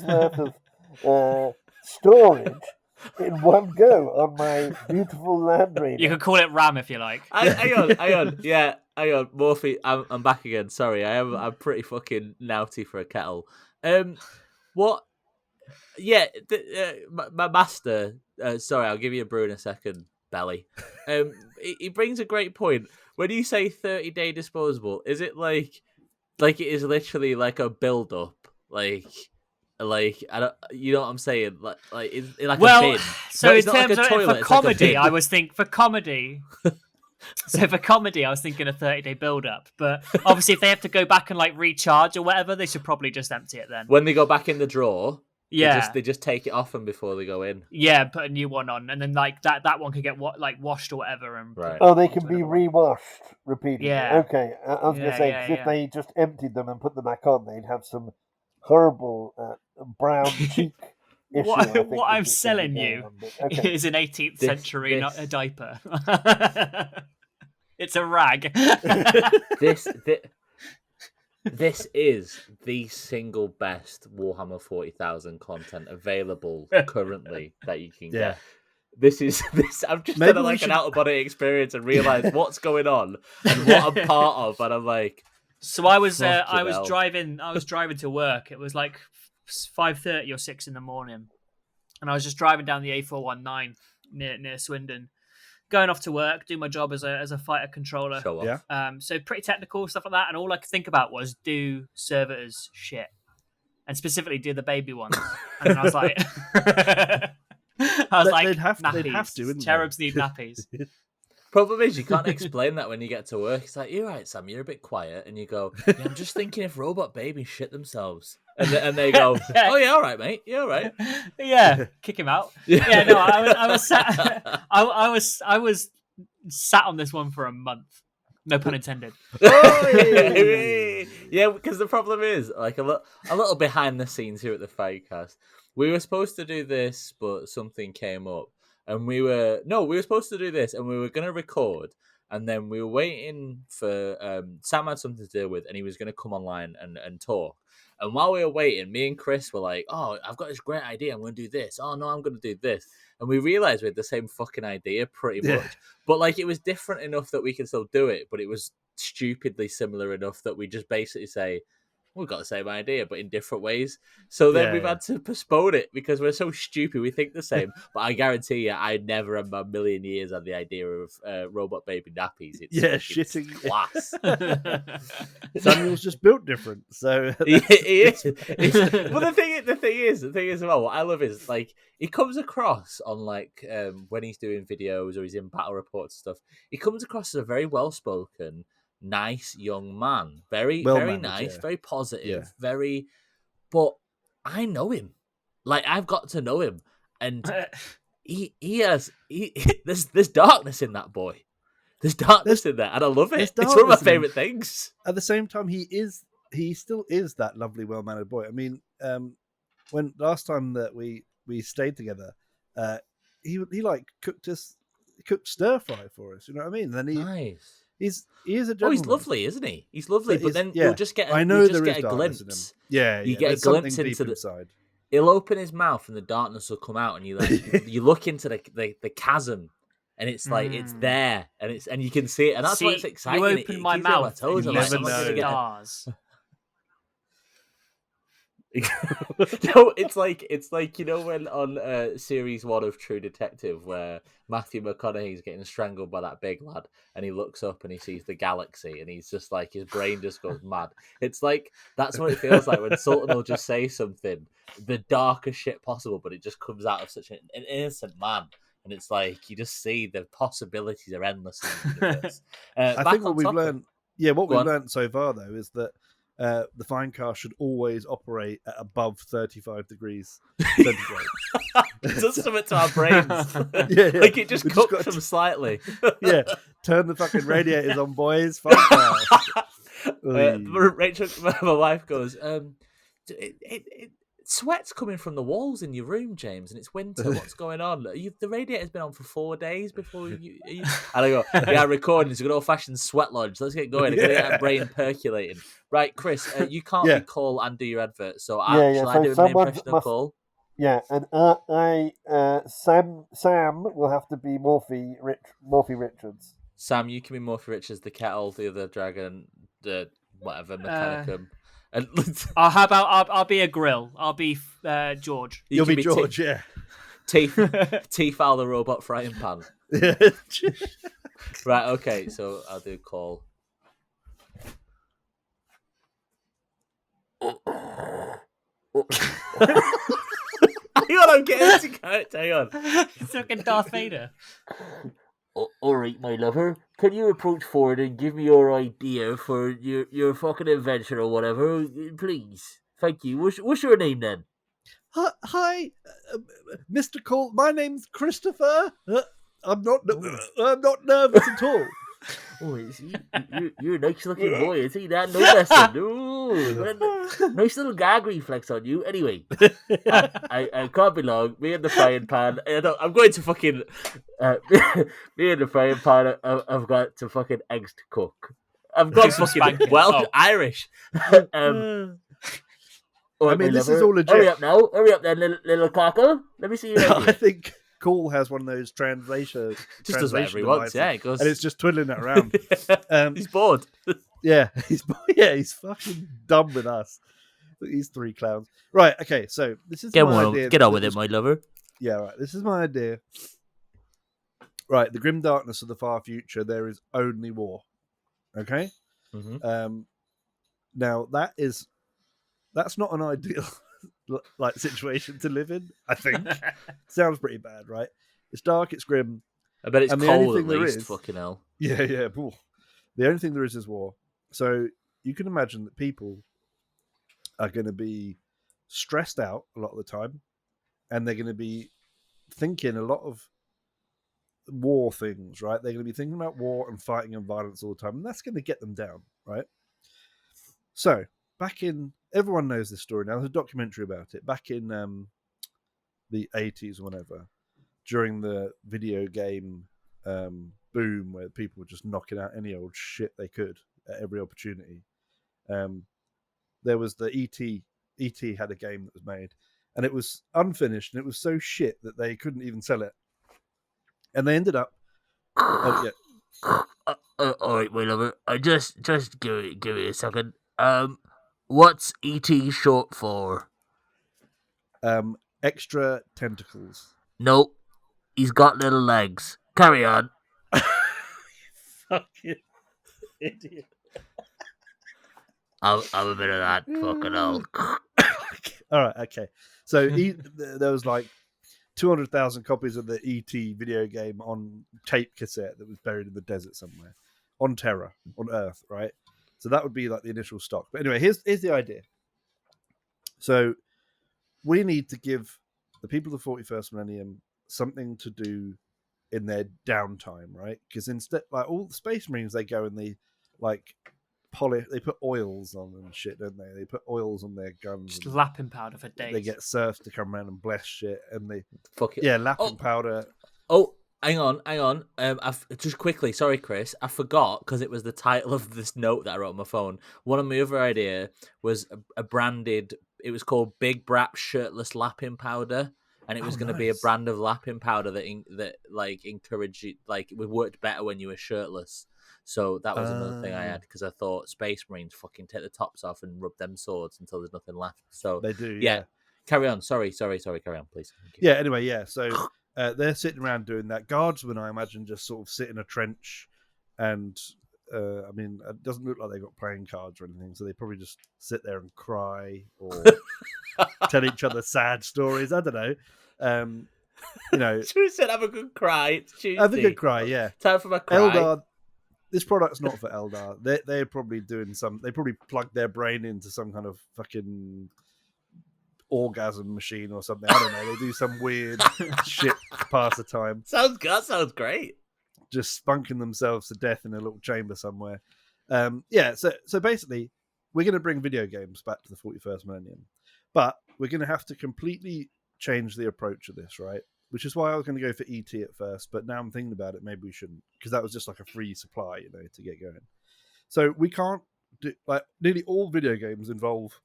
worth of storage in one go on my beautiful Land Raider? You could call it RAM if you like. Hang on. Yeah, hang on. Morphe, I'm back again. Sorry, I'm pretty fucking naughty for a kettle. What? Yeah, my master. Sorry, I'll give you a brew in a second, Belly. He brings a great point. When you say 30-day disposable, is it like like it is literally like a build up, like I don't, you know what I'm saying, like it's like a bin. So It's in not like terms a of toilet, for it's like a comedy, bin. I was thinking for comedy. So for comedy, I was thinking a 30-day build-up. But obviously, if they have to go back and like recharge or whatever, they should probably just empty it then. When they go back in the drawer, Yeah, they just take it off them before they go in. yeah, put a new one on, and then like that one could get washed or whatever, and Right. Oh, they can onto be another one. re-washed repeatedly. Yeah. Okay, I was going to Yeah, say, yeah, 'cause yeah. if they just emptied them and put them back on, they'd have some horrible brown cheek issue. I think, What I'm would be selling going you on, but okay. is an 18th century this- not a diaper. It's a rag. This is the single best Warhammer 40,000 content available currently that you can Yeah. get. This. I've just Maybe done we like should- an out of body experience and realized what's going on and what I'm part of, and I'm like, So I was Fucking hell. driving to work. It was like 5:30 or 6 in the morning, and I was just driving down the A419 near Swindon, going off to work, do my job as a fighter controller. show off. Yeah. So pretty technical stuff like that, and all I could think about was do servitors shit, and specifically do the baby ones. And then I was like, They'd have nappies. to, wouldn't they? Cherubs need nappies. Problem is, you can't explain that when you get to work. It's like, you're right, Sam, you're a bit quiet. And you go, yeah, I'm just thinking if robot babies shit themselves. And they go, oh, yeah, all right, mate. You're all right. Yeah, kick him out. Yeah, no, I was sat. I was sat on this one for a month. No pun intended. Yeah, because the problem is, like, a little behind the scenes here at the FineCast. We were supposed to do this, but something came up. And we were supposed to do this, and we were going to record. And then we were waiting for Sam had something to deal with, and he was going to come online and talk. And while we were waiting, me and Chris were like, oh, I've got this great idea. I'm going to do this. Oh, no, I'm going to do this. And we realized we had the same fucking idea pretty much. Yeah. But, like, it was different enough that we could still do it. But it was stupidly similar enough that we just basically say, we've got the same idea, but in different ways. So then we've had to postpone it because we're so stupid. We think the same. But I guarantee you, I never in my million years had the idea of robot baby nappies. It's shitting class. Samuel's just built different, so He is. Well, the thing is, well, what I love is like he comes across on like when he's doing videos or he's in battle reports and stuff. He comes across as a very well spoken, nice young man, very nice, very positive, very. But I know him, like I've got to know him, and there's darkness in that boy. There's darkness in there, and I love it. It's one of my favorite things. At the same time, he still is that lovely, well-mannered boy. I mean, when last time that we stayed together, he like cooked stir fry for us. You know what I mean? And then Nice. he is a gentleman. Oh, he's lovely, isn't he? He's lovely, but then you'll just get I know there is a darkness in him. glimpse. Yeah, You get a there's glimpse something into deep the inside. He'll open his mouth and the darkness will come out, and you like you look into the chasm, and it's like it's there, and you can see it, and that's why it's exciting. You open my mouth, You you never see know. stars. No, it's like you know when on series 1 of True Detective where Matthew McConaughey's getting strangled by that big lad and he looks up and he sees the galaxy and he's just like his brain just goes mad. It's like that's what it feels like when Sultan will just say something the darkest shit possible, but it just comes out of such an innocent man. And it's like you just see the possibilities are endless in the universe. I think what we've learned, learned so far though is that the FineCast should always operate at above 35 degrees centigrade. It does something to our brains. Yeah. Like it just We cooks them slightly. Yeah, turn the fucking radiators on, boys. FineCast. Rachel, my wife goes, sweat's coming from the walls in your room, James, and it's winter. What's going on? The radiator's been on for 4 days before you... And I go, yeah, recording. It's a good old-fashioned sweat lodge. Let's get going. I gotta get that brain percolating. Right, Chris, you can't be Cole and do your advert, so shall I do an impression of Cole? Yeah, and Sam will have to be Morphy Richards. Sam, you can be Morphy Richards, the kettle, the other dragon, the whatever, Mechanicum. And How about I'll be a grill. I'll be George. You'll be George, yeah. Tefal the robot frying pan. Right, okay, so I'll do Call. Hang on, I'm getting into character. Hang on. It's fucking Darth Vader. All right, my lover. Can you approach forward and give me your idea for your fucking invention or whatever, please? Thank you. What's your name then? Hi, Mr. Cawl. My name's Christopher. I'm not nervous at all. Oh, you're a nice looking boy. Is he that? No lesson. Ooh, nice little gag reflex on you. Anyway, I can't be long. Me and the frying pan. I'm going to fucking. Me and the frying pan. I've got some fucking eggs to cook. I've got Some fucking spanking. Well, Oh. Irish. I mean, this is all legit. Hurry up now. Hurry up then, little cockle. Let me see your I idea. think Cawl has one of those translation. Just does whatever he translation wants. devices, Yeah, it goes. and it's just twiddling it around. He's bored. Yeah, he's fucking done with us. These three clowns. Right. Okay. So this is my idea. Get on with it, my lover. Yeah. Right. This is my idea. Right. The grim darkness of the far future. There is only war. Okay. Mm-hmm. Now that's not an ideal like situation to live in. I think sounds pretty bad, right? It's dark. It's grim. I bet it's And the only cold at thing there least. is- Fucking hell. Yeah. Yeah. Ooh. The only thing there is war. So you can imagine that people are going to be stressed out a lot of the time, and they're going to be thinking a lot of war things, right? They're going to be thinking about war and fighting and violence all the time, and that's going to get them down, right? So back in, everyone knows this story now. There's a documentary about it. Back in the 80s or whatever, during the video game boom, where people were just knocking out any old shit they could at every opportunity. There was the E.T. E.T. had a game that was made, and it was unfinished, and it was so shit that they couldn't even sell it. And they ended up. Oh yeah. All right, my lover. Just give me a second. What's ET short for? Extra tentacles. Nope. He's got little legs. Carry on. Fucking idiot. I'm a bit of that fucking hell. All right, okay. So there was like 200,000 copies of the ET video game on tape cassette that was buried in the desert somewhere on Terra, on Earth, right? So that would be like the initial stock. But anyway, here's the idea. So we need to give the people of the 41st millennium something to do in their downtime, right? Because instead, like all the Space Marines, they go and they like polish, they put oils on and shit, don't they? They put oils on their guns. Just and lapping powder for days. they get serfs to come around and bless shit, and they Fuck it. lapping powder. Oh, hang on. I've just quickly. Sorry, Chris. I forgot because it was the title of this note that I wrote on my phone. One of my other idea was a branded. It was called Big Brap Shirtless Lapping Powder, and it was going to be a nice. brand of lapping powder that like encouraged you, like it worked better when you were shirtless. So that was another thing I had because I thought Space Marines fucking take the tops off and rub them swords until there's nothing left. So They do, yeah. Carry on. Sorry. Carry on, please. Thank you. Yeah, anyway, yeah. So they're sitting around doing that. Guardsmen, I imagine, just sort of sit in a trench, and I mean, it doesn't look like they've got playing cards or anything, so they probably just sit there and cry or tell each other sad stories. I don't know. You know, True said, have a good cry. It's Tuesday. have a good cry. Yeah, Time for my cry. Eldar. This product's not for Eldar. They're probably doing some. They probably plug their brain into some kind of fucking orgasm machine or something. I don't know. They do some weird shit to pass the time. Sounds good. That sounds great. Just spunking themselves to death in a little chamber somewhere. Yeah, so basically, we're going to bring video games back to the 41st millennium, but we're going to have to completely change the approach of this, right? Which is why I was going to go for ET at first, but now I'm thinking about it, maybe we shouldn't, because that was just like a free supply, you know, to get going. So we can't do, like, nearly all video games involve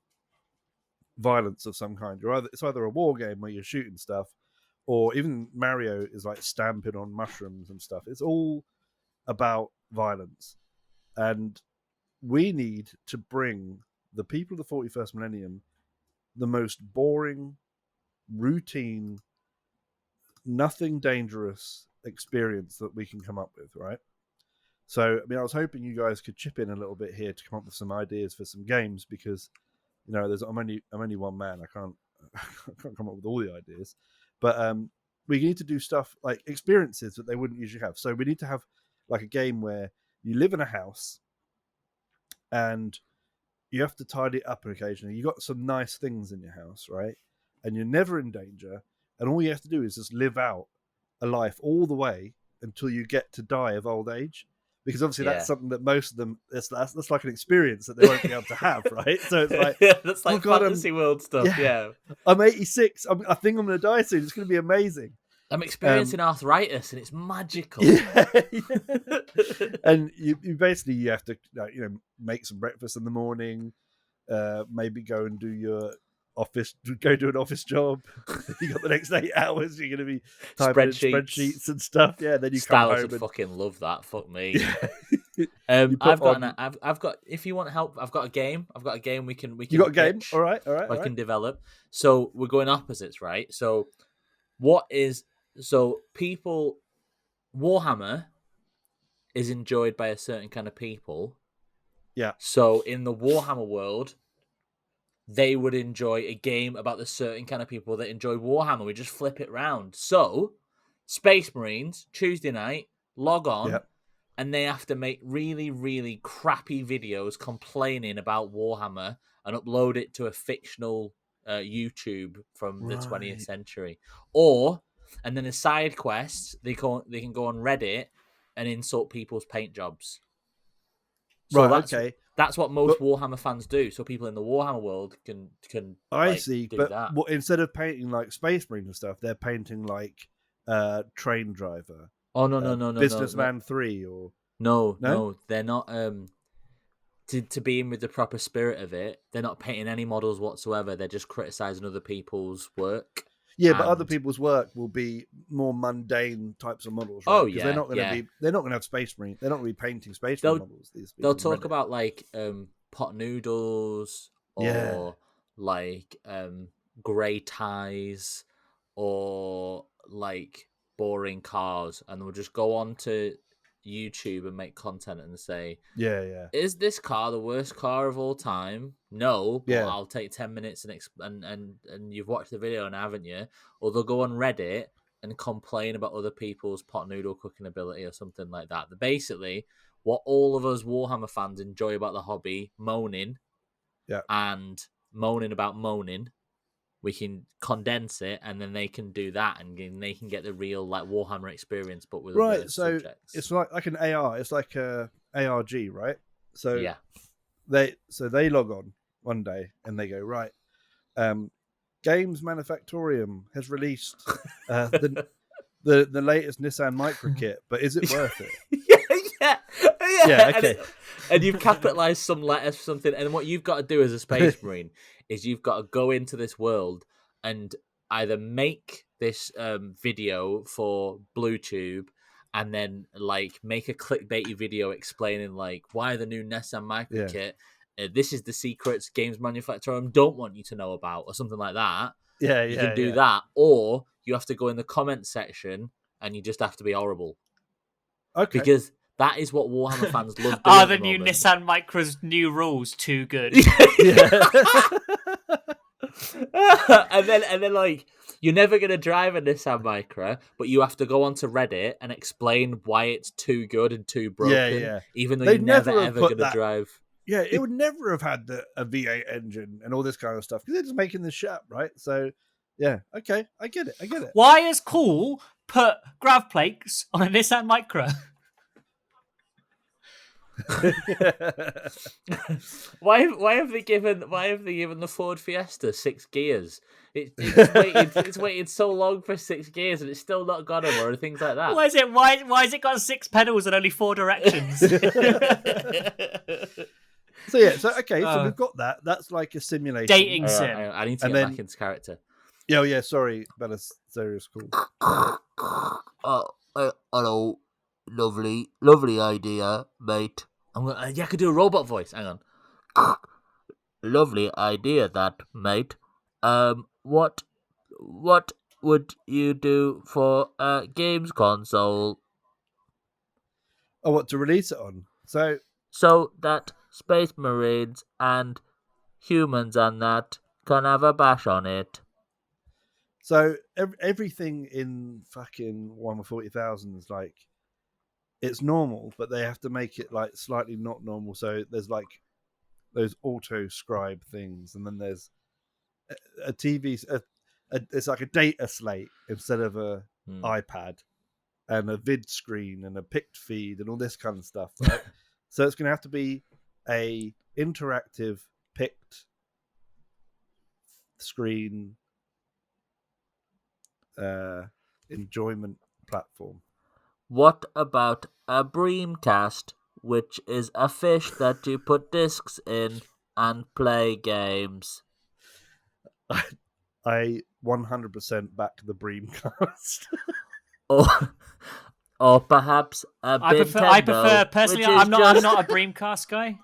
violence of some kind. It's either a war game where you're shooting stuff, or even Mario is like stamping on mushrooms and stuff. It's all about violence. And we need to bring the people of the 41st millennium the most boring, routine, nothing dangerous experience that we can come up with, right? So, I mean, I was hoping you guys could chip in a little bit here to come up with some ideas for some games, because I'm only one man. I can't come up with all the ideas, but we need to do stuff like experiences that they wouldn't usually have. So we need to have like a game where you live in a house and you have to tidy it up occasionally. You got some nice things in your house, right? And you're never in danger. And all you have to do is just live out a life all the way until you get to die of old age. Because obviously that's something that most of them, that's like an experience that they won't be able to have, right? So it's like, that's like fantasy world stuff. Yeah. I'm 86. I think I'm going to die soon. It's going to be amazing. I'm experiencing arthritis, and it's magical. Yeah. And you basically you have to make some breakfast in the morning, maybe go and do your go do an office job. You got the next 8 hours. You're going to be typing in spreadsheets and stuff. Yeah, then you come home. Would fucking love that. Fuck me. Yeah. I've got. If you want help, I've got a game. We can. You got a game? pitch. All right. I can develop. So we're going opposites, right? So people, Warhammer is enjoyed by a certain kind of people. Yeah. So in the Warhammer world, they would enjoy a game about the certain kind of people that enjoy Warhammer. We just flip it round. So, Space Marines, Tuesday night, log on, and they have to make really, really crappy videos complaining about Warhammer and upload it to a fictional YouTube from the 20th century. And then a side quest, they can go on Reddit and insult people's paint jobs. So that's what most Warhammer fans do. So people in the Warhammer world can I see, do but that. Instead of painting like Space Marine and stuff, they're painting like Train Driver. Oh no, Businessman 3 or no, they're not. To be in with the proper spirit of it, they're not painting any models whatsoever. They're just criticizing other people's work. Yeah, but other people's work will be more mundane types of models. Right? Oh yeah, they're not going to be. They're not going to have Space Marine. They're not going to be painting Space Marine models. They'll talk about like pot noodles or like grey ties or like boring cars, and they'll just go on to YouTube and make content and say, is this car the worst car of all time? No, but I'll take 10 minutes and you've watched the video and haven't you? Or they'll go on Reddit and complain about other people's pot noodle cooking ability or something like that. Basically, what all of us Warhammer fans enjoy about the hobby, moaning and moaning about moaning, we can condense it, and then they can do that, and they can get the real like Warhammer experience, but with other subjects. It's like an AR. It's like a ARG, right? So they log on one day and they go, right, Games Manufactorium has released the latest Nissan Micro kit, but is it worth it? Yeah. Okay. And you've capitalized some letters for something, and what you've got to do as a Space Marine is you've got to go into this world and either make this video for BlueTube and then like make a clickbaity video explaining like why the new Nissan Micro kit, this is the secrets Games Manufactorium don't want you to know about, or something like that. You can do that, or you have to go in the comment section and you just have to be horrible. Okay. Because that is what Warhammer fans love doing. Are the new Nissan Micro's new rules too good? and then like you're never gonna drive a Nissan Micro, but you have to go onto Reddit and explain why it's too good and too broken. Even though you're never ever gonna drive. Yeah, it would never have had a V8 engine and all this kind of stuff because they're just making this shit up, right? So, yeah, okay, I get it. Why is Cool put grav plates on a Nissan Micro? Why have they given the Ford Fiesta 6 gears? It's waited so long for 6 gears and it's still not got them or things like that. Why is it got 6 pedals and only 4 directions? So we've got that. That's like a simulation. Dating sim. I need to get back into character. Yeah. Sorry, Belisarius Cawl. Hello. Lovely idea, mate. I could do a robot voice. Hang on. Lovely idea, that, mate. What would you do for a games console? Oh, what to release it on? So that Space Marines and humans and that can have a bash on it. So everything in fucking Warhammer 40,000 is like, it's normal, but they have to make it like slightly not normal. So there's like those auto scribe things, and then there's a TV. It's like a data slate instead of a iPad, and a vid screen and a pict feed and all this kind of stuff. Right? So it's going to have to be a interactive pict screen enjoyment platform. What about a Breamcast, which is a fish that you put discs in and play games? I 100% back the Breamcast. Or perhaps a Nintendo. I prefer personally. I'm not a Dreamcast guy.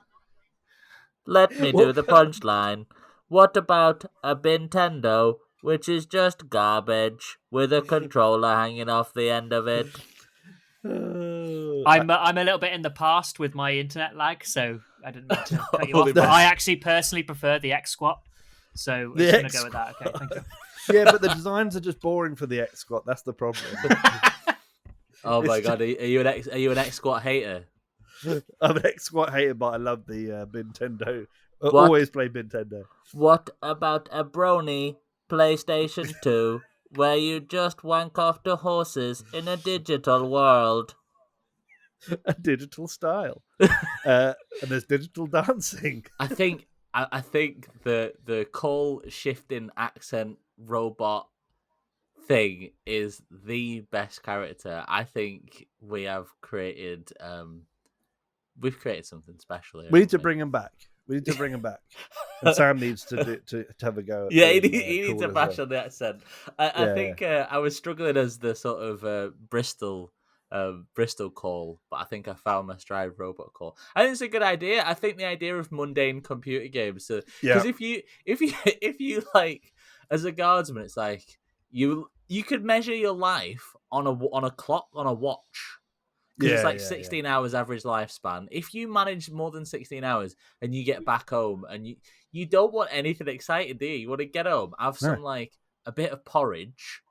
Let me do the punchline. What about a Nintendo, which is just garbage with a controller hanging off the end of it? I'm a little bit in the past with my internet lag, so I didn't mean to cut you off. But I actually personally prefer the X Squat, so I'm going to go with that. Okay, thank you. Yeah, but the designs are just boring for the X Squat. That's the problem. Oh my god, are you an X Squat hater? I'm an X Squat hater, but I love the Nintendo. I always play Nintendo. What about a Brony PlayStation 2, where you just wank off the horses in a digital world? A digital style, and there's digital dancing. I think the call shifting accent robot thing is the best character. I think we have created we've created something special here. We need to bring him back. And Sam needs to have a go at he needs a bash on the accent. I think I was struggling as the sort of Bristol call, but I think I found my stride robot call. I think it's a good idea. I think the idea of mundane computer games, because if you like as a guardsman, it's like you could measure your life on a clock, on a watch. Because it's like 16 hours average lifespan. If you manage more than 16 hours and you get back home and you don't want anything exciting, do you? You want to get home, have some like a bit of porridge.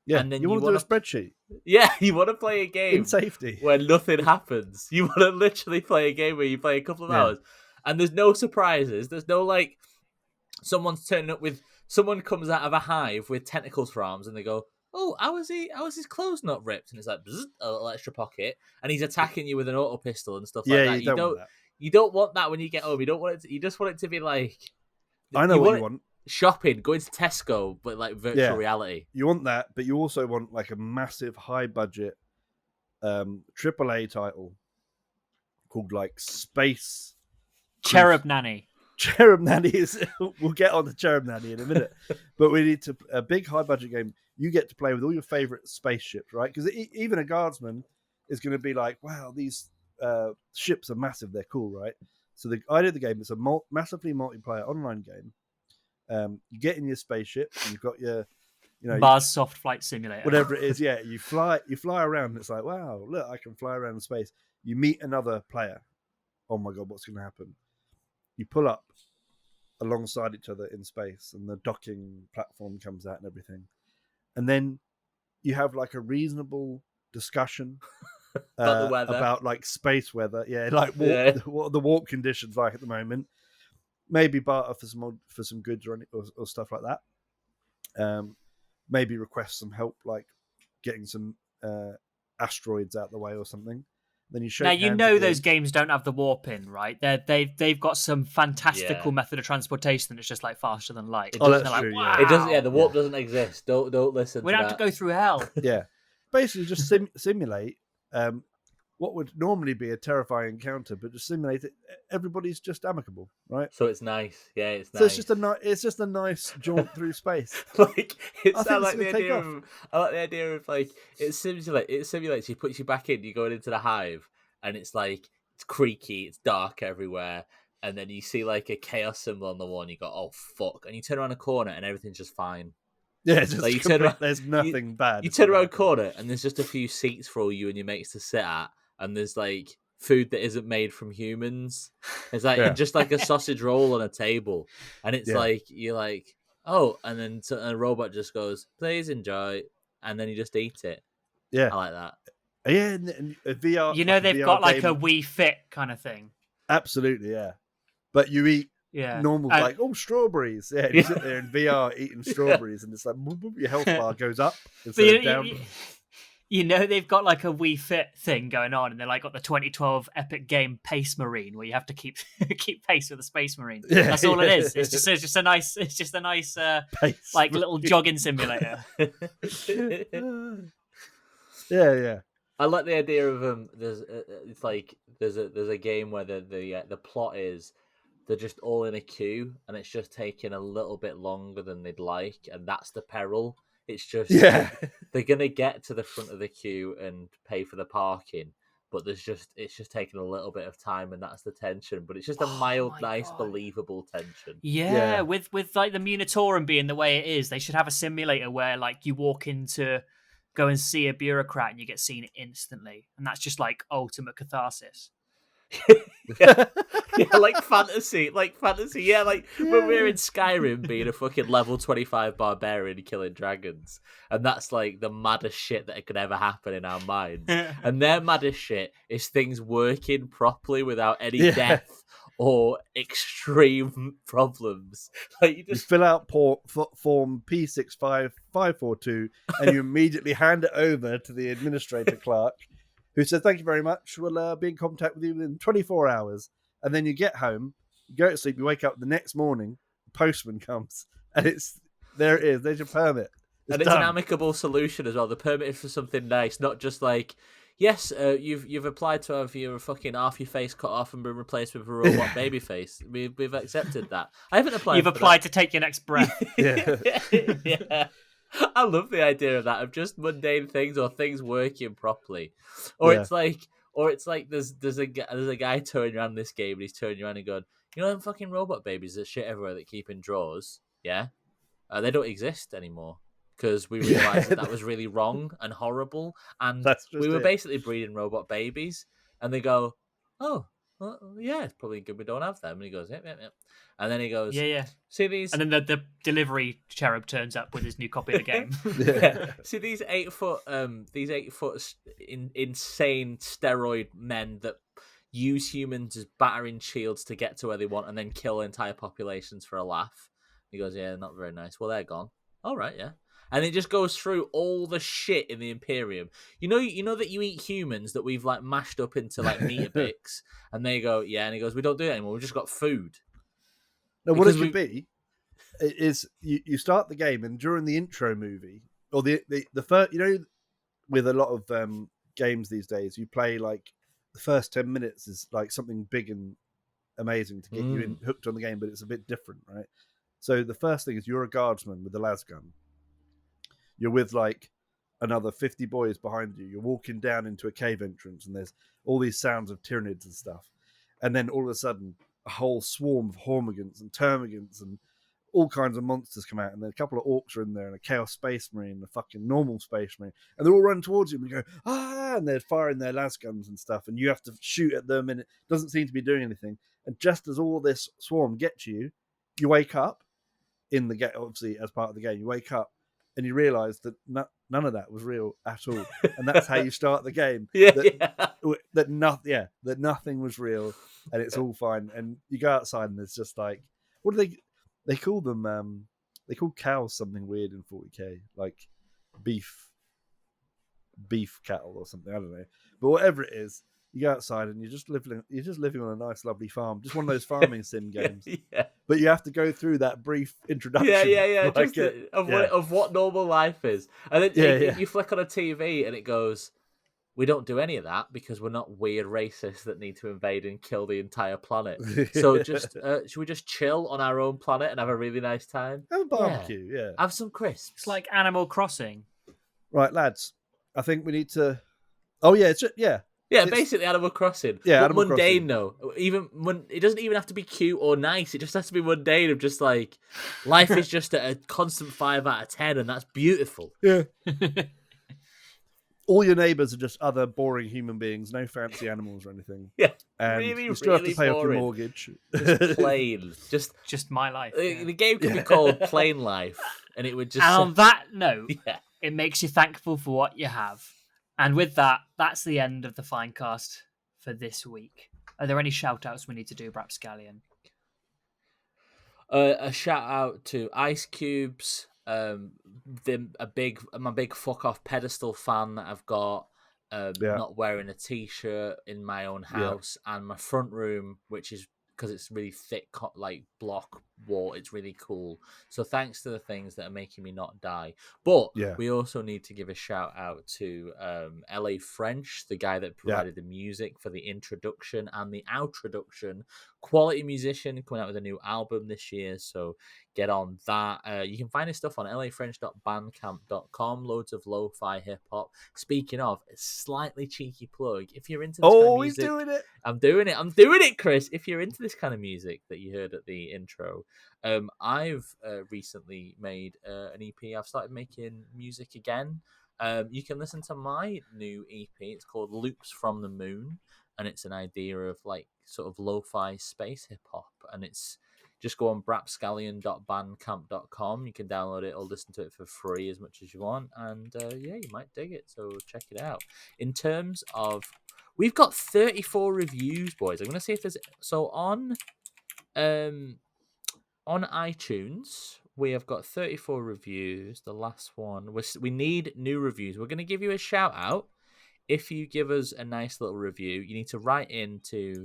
Yeah, and then you want to do a spreadsheet. Yeah, you want to play a game in safety where nothing happens. You want to literally play a game where you play a couple of hours and there's no surprises. There's no like someone's turning up with someone comes out of a hive with tentacles for arms and they go, "Oh, how is his clothes not ripped?" And it's like bzz, a little extra pocket, and he's attacking you with an auto pistol and stuff like that. You don't want that when you get home. You don't want it. You just want it to be like. I know what you want. Shopping, going to Tesco, but like virtual reality. You want that, but you also want like a massive, high budget, AAA title called like Space Cherub Nanny. Cherub Nanny is. We'll get on to Cherub Nanny in a minute, but we need a big, high budget game. You get to play with all your favorite spaceships, right? Because even a guardsman is going to be like, "Wow, these ships are massive. They're cool, right?" So the idea of the game is a massively multiplayer online game. You get in your spaceship, and you've got your, Mars Soft Flight Simulator, whatever it is. Yeah, you fly around, and it's like, wow, look, I can fly around in space. You meet another player. Oh my god, what's going to happen? You pull up alongside each other in space, and the docking platform comes out and everything, and then you have like a reasonable discussion about the weather, about like space weather. Yeah, like what are the warp conditions like at the moment. Maybe barter for some goods or stuff like that. Maybe request some help, like getting some asteroids out the way or something. Then you show. Now those games don't have the warp in, right? They've got some fantastical method of transportation that's just like faster than light. That's true. Wow. It doesn't. Yeah, the warp doesn't exist. Don't listen. We don't have to go through hell. Yeah, basically just simulate. What would normally be a terrifying encounter, but just simulate it. Everybody's just amicable, right? So it's nice. Yeah, it's nice. So it's just a nice jaunt through space. Like I like the idea of like it simulates. He puts you back in. You're going into the hive, and it's like it's creaky, it's dark everywhere, and then you see like a chaos symbol on the wall, and you go, "Oh fuck!" And you turn around a corner, and everything's just fine. Yeah, it's just like around, there's nothing bad. You turn around a corner, and there's just a few seats for all you and your mates to sit at. And there's like food that isn't made from humans. It's like Yeah. just like a sausage roll on a table, and it's Yeah. like you're like, oh, and then a robot just goes, please enjoy, and then you just eat it. Yeah. I like that. Yeah, and VR. You know, like a they've VR got like game- a Wii Fit kind of thing. Absolutely, yeah. But you eat Yeah. normal, And- like, strawberries. Yeah, you sit there in VR eating strawberries, and it's like, boop, boop, your health bar goes up But instead of down. you know they've got like a Wii Fit thing going on, and they're like got the 2012 epic game Pace Marine, where you have to keep keep pace with the Space Marine. Yeah, That's all yeah. it is. It's just a nice Pace. like little jogging simulator. Yeah. I like the idea of it's like there's a game where the plot is they're just all in a queue and it's just taking a little bit longer than they'd like, and that's the peril. It's just Yeah. they're gonna get to the front of the queue and pay for the parking, but it's just taking a little bit of time, and that's the tension. But it's just a mild, my nice, God. believable tension. Yeah, with like the Munitorum being the way it is, they should have a simulator where like you walk in to go and see a bureaucrat and you get seen instantly, and that's just like ultimate catharsis. yeah, like fantasy. Yeah, like when we're in Skyrim being a fucking level 25 barbarian killing dragons, and that's like the maddest shit that could ever happen in our minds. And their maddest shit is things working properly without any death or extreme problems. Like you You just fill out form P65542 and you immediately hand it over to the administrator clerk, who says, thank you very much. We'll be in contact with you within 24 hours. And then you get home, you go to sleep, you wake up the next morning, the postman comes, and there it is. There's your permit. and it's an amicable solution as well. The permit is for something nice, not just like, yes, you've applied to have your fucking half your face cut off and been replaced with a robot baby face. We've accepted that. I haven't applied. You've for applied to take your next breath. Yeah. yeah. I love the idea of that, of just mundane things or things working properly, or Yeah. it's like there's a guy turning around this game and he's turning around and going, you know them fucking robot babies that shit everywhere that keep in drawers, yeah, they don't exist anymore because we realized that was really wrong and horrible, and That's just we were it. basically breeding robot babies, and they go, oh. Well, yeah, it's probably good we don't have them. And he goes, yep. And then he goes, Yeah. see these? And then the delivery cherub turns up with his new copy of the game. Yeah. See these 8 foot, insane steroid men that use humans as battering shields to get to where they want, and then kill entire populations for a laugh. He goes, yeah, not very nice. Well, they're gone. All right, yeah. And it just goes through all the shit in the Imperium. You know that you eat humans that we've like mashed up into like Metabix, and they go, yeah, and he goes, we don't do it anymore. We've just got food. No, what Because it should be is you start the game, and during the intro movie, or the first, with a lot of games these days, you play like the first 10 minutes is like something big and amazing to get you hooked on the game, but it's a bit different, right? So the first thing is you're a guardsman with a las gun. You're with like another 50 boys behind you. You're walking down into a cave entrance, and there's all these sounds of tyrannids and stuff. And then all of a sudden, a whole swarm of hormigants and termagants and all kinds of monsters come out. And then a couple of orcs are in there, and a chaos space marine, and a fucking normal space marine. And they're all running towards you, and you go, ah! And they're firing their las guns and stuff. And you have to shoot at them, and it doesn't seem to be doing anything. And just as all this swarm gets you, you wake up in the game, obviously, as part of the game. You wake up, and you realise that none of that was real at all, and that's how you start the game. That nothing was real, and it's all fine. And you go outside, and it's just like, what do they call them? They call cows something weird in 40k, like beef cattle or something. I don't know, but whatever it is, you go outside and you're just living on a nice, lovely farm, just one of those farming sim games. Yeah. But you have to go through that brief introduction. Yeah. Like Just of what normal life is, and then you flick on a TV and it goes, we don't do any of that because we're not weird racists that need to invade and kill the entire planet. So just should we just chill on our own planet and have a really nice time? Have a barbecue, yeah. Have some crisps. It's like Animal Crossing. Right, lads. I think we need to. Oh yeah, Yeah, basically Animal Crossing. Yeah, but Animal mundane Crossing. though. Even when it doesn't even have to be cute or nice. It just has to be mundane. Of just like life is just a constant 5 out of 10, and that's beautiful. Yeah. all your neighbours are just other boring human beings, no fancy animals or anything. Yeah, And really, you still have really to pay off your boring. mortgage. Just plain. Just my life. The game could be called Plain Life, and it would just. And on that note, Yeah. it makes you thankful for what you have. And with that, that's the end of the FineCast for this week. Are there any shout-outs we need to do, Rapscallion? A shout out to Ice Cubes, I'm a big fuck off pedestal fan that I've got. Not wearing a t-shirt in my own house, and my front room, which is because it's really thick, like block wall. It's really cool. So thanks to the things that are making me not die. But we also need to give a shout out to LA French, the guy that provided the music for the introduction and the outroduction. Quality musician coming out with a new album this year. So get on that. You can find his stuff on lafrench.bandcamp.com. Loads of lo-fi hip-hop. Speaking of, a slightly cheeky plug. If you're into this kind of music, he's doing it. I'm doing it, Chris. If you're into this kind of music that you heard at the intro, I've recently made an EP. I've started making music again. You can listen to my new EP. It's called Loops from the Moon, and it's an idea of like sort of lo-fi space hip-hop, and it's just go on brapscallion.bandcamp.com. You can download it or listen to it for free as much as you want, and you might dig it, so check it out. In terms of, we've got 34 reviews, boys. I'm going to see if there's, so on iTunes, we have got 34 reviews. The last one, we need new reviews. We're going to give you a shout out if you give us a nice little review. You need to write into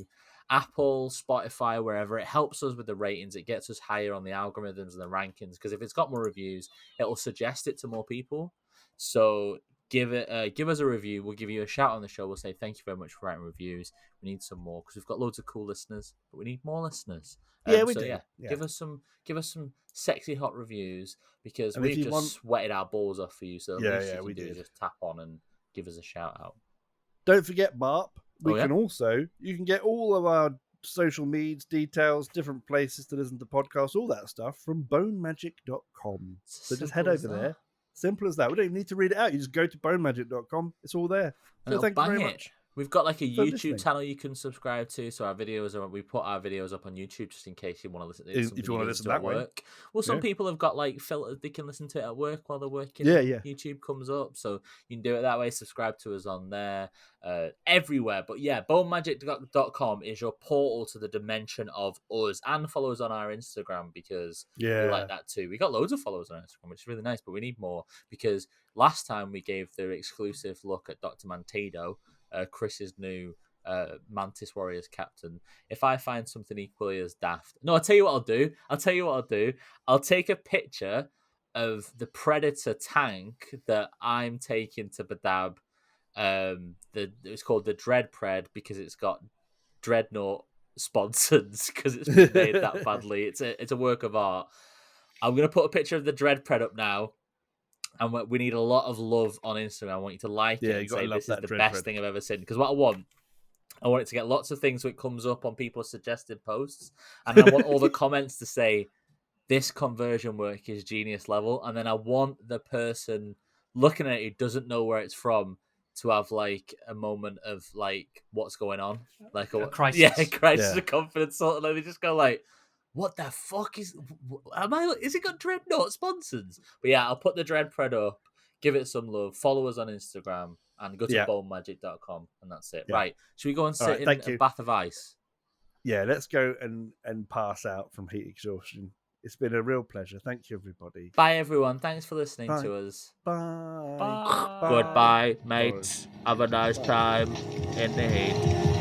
Apple, Spotify, wherever. It helps us with the ratings. It gets us higher on the algorithms and the rankings, because if it's got more reviews, it will suggest it to more people. So give us a review. We'll give you a shout on the show. We'll say thank you very much for writing reviews. We need some more because we've got loads of cool listeners, but we need more listeners. We do. Yeah. Give us some sexy hot reviews, because we've just sweated our balls off for you. So the least you can do is just tap on and give us a shout out. Don't forget, Barp. You can get all of our social medias, details, different places to listen to podcasts, all that stuff from bonemagic.com. So just head over there. Simple as that. We don't even need to read it out. You just go to bonemagic.com. It's all there. So thank you very much. We've got like a YouTube channel you can subscribe to. So we put our videos up on YouTube just in case you want to listen to it. If you want to listen that way. Well, some people have got like filters they can listen to it at work while they're working. YouTube comes up, so you can do it that way. Subscribe to us on there, everywhere. But yeah, bonemagic.com is your portal to the dimension of us, and follow us on our Instagram, because we like that too. We got loads of followers on Instagram, which is really nice, but we need more, because last time we gave the exclusive look at Dr. Mantedo, Chris's new Mantis Warriors captain. If I find something equally as daft, I'll tell you what I'll do. I'll take a picture of the Predator tank that I'm taking to Badab. It's called the Dread Pred because it's got Dreadnought sponsors, because it's been made that badly. It's a work of art. I'm gonna put a picture of the Dread Pred up now. And we need a lot of love on Instagram. I want you to like it and say this is the best thing I've ever seen. Because what I want it to get lots of things so it comes up on people's suggested posts. And I want all the comments to say, this conversion work is genius level. And then I want the person looking at it who doesn't know where it's from to have like a moment of like, what's going on? Like a crisis. Yeah, crisis of confidence. Sort of like, they just go like, what the fuck is it got Dreadnought sponsors? But yeah, I'll put the Dread Pred up, give it some love, follow us on Instagram, and go to bonemagic.com, and that's it. Right, should we go and sit in a bath of ice? Yeah, let's go and pass out from heat exhaustion. It's been a real pleasure. Thank you, everybody. Bye, everyone. Thanks for listening to us. Bye. Goodbye, mates. Have a nice time in the heat.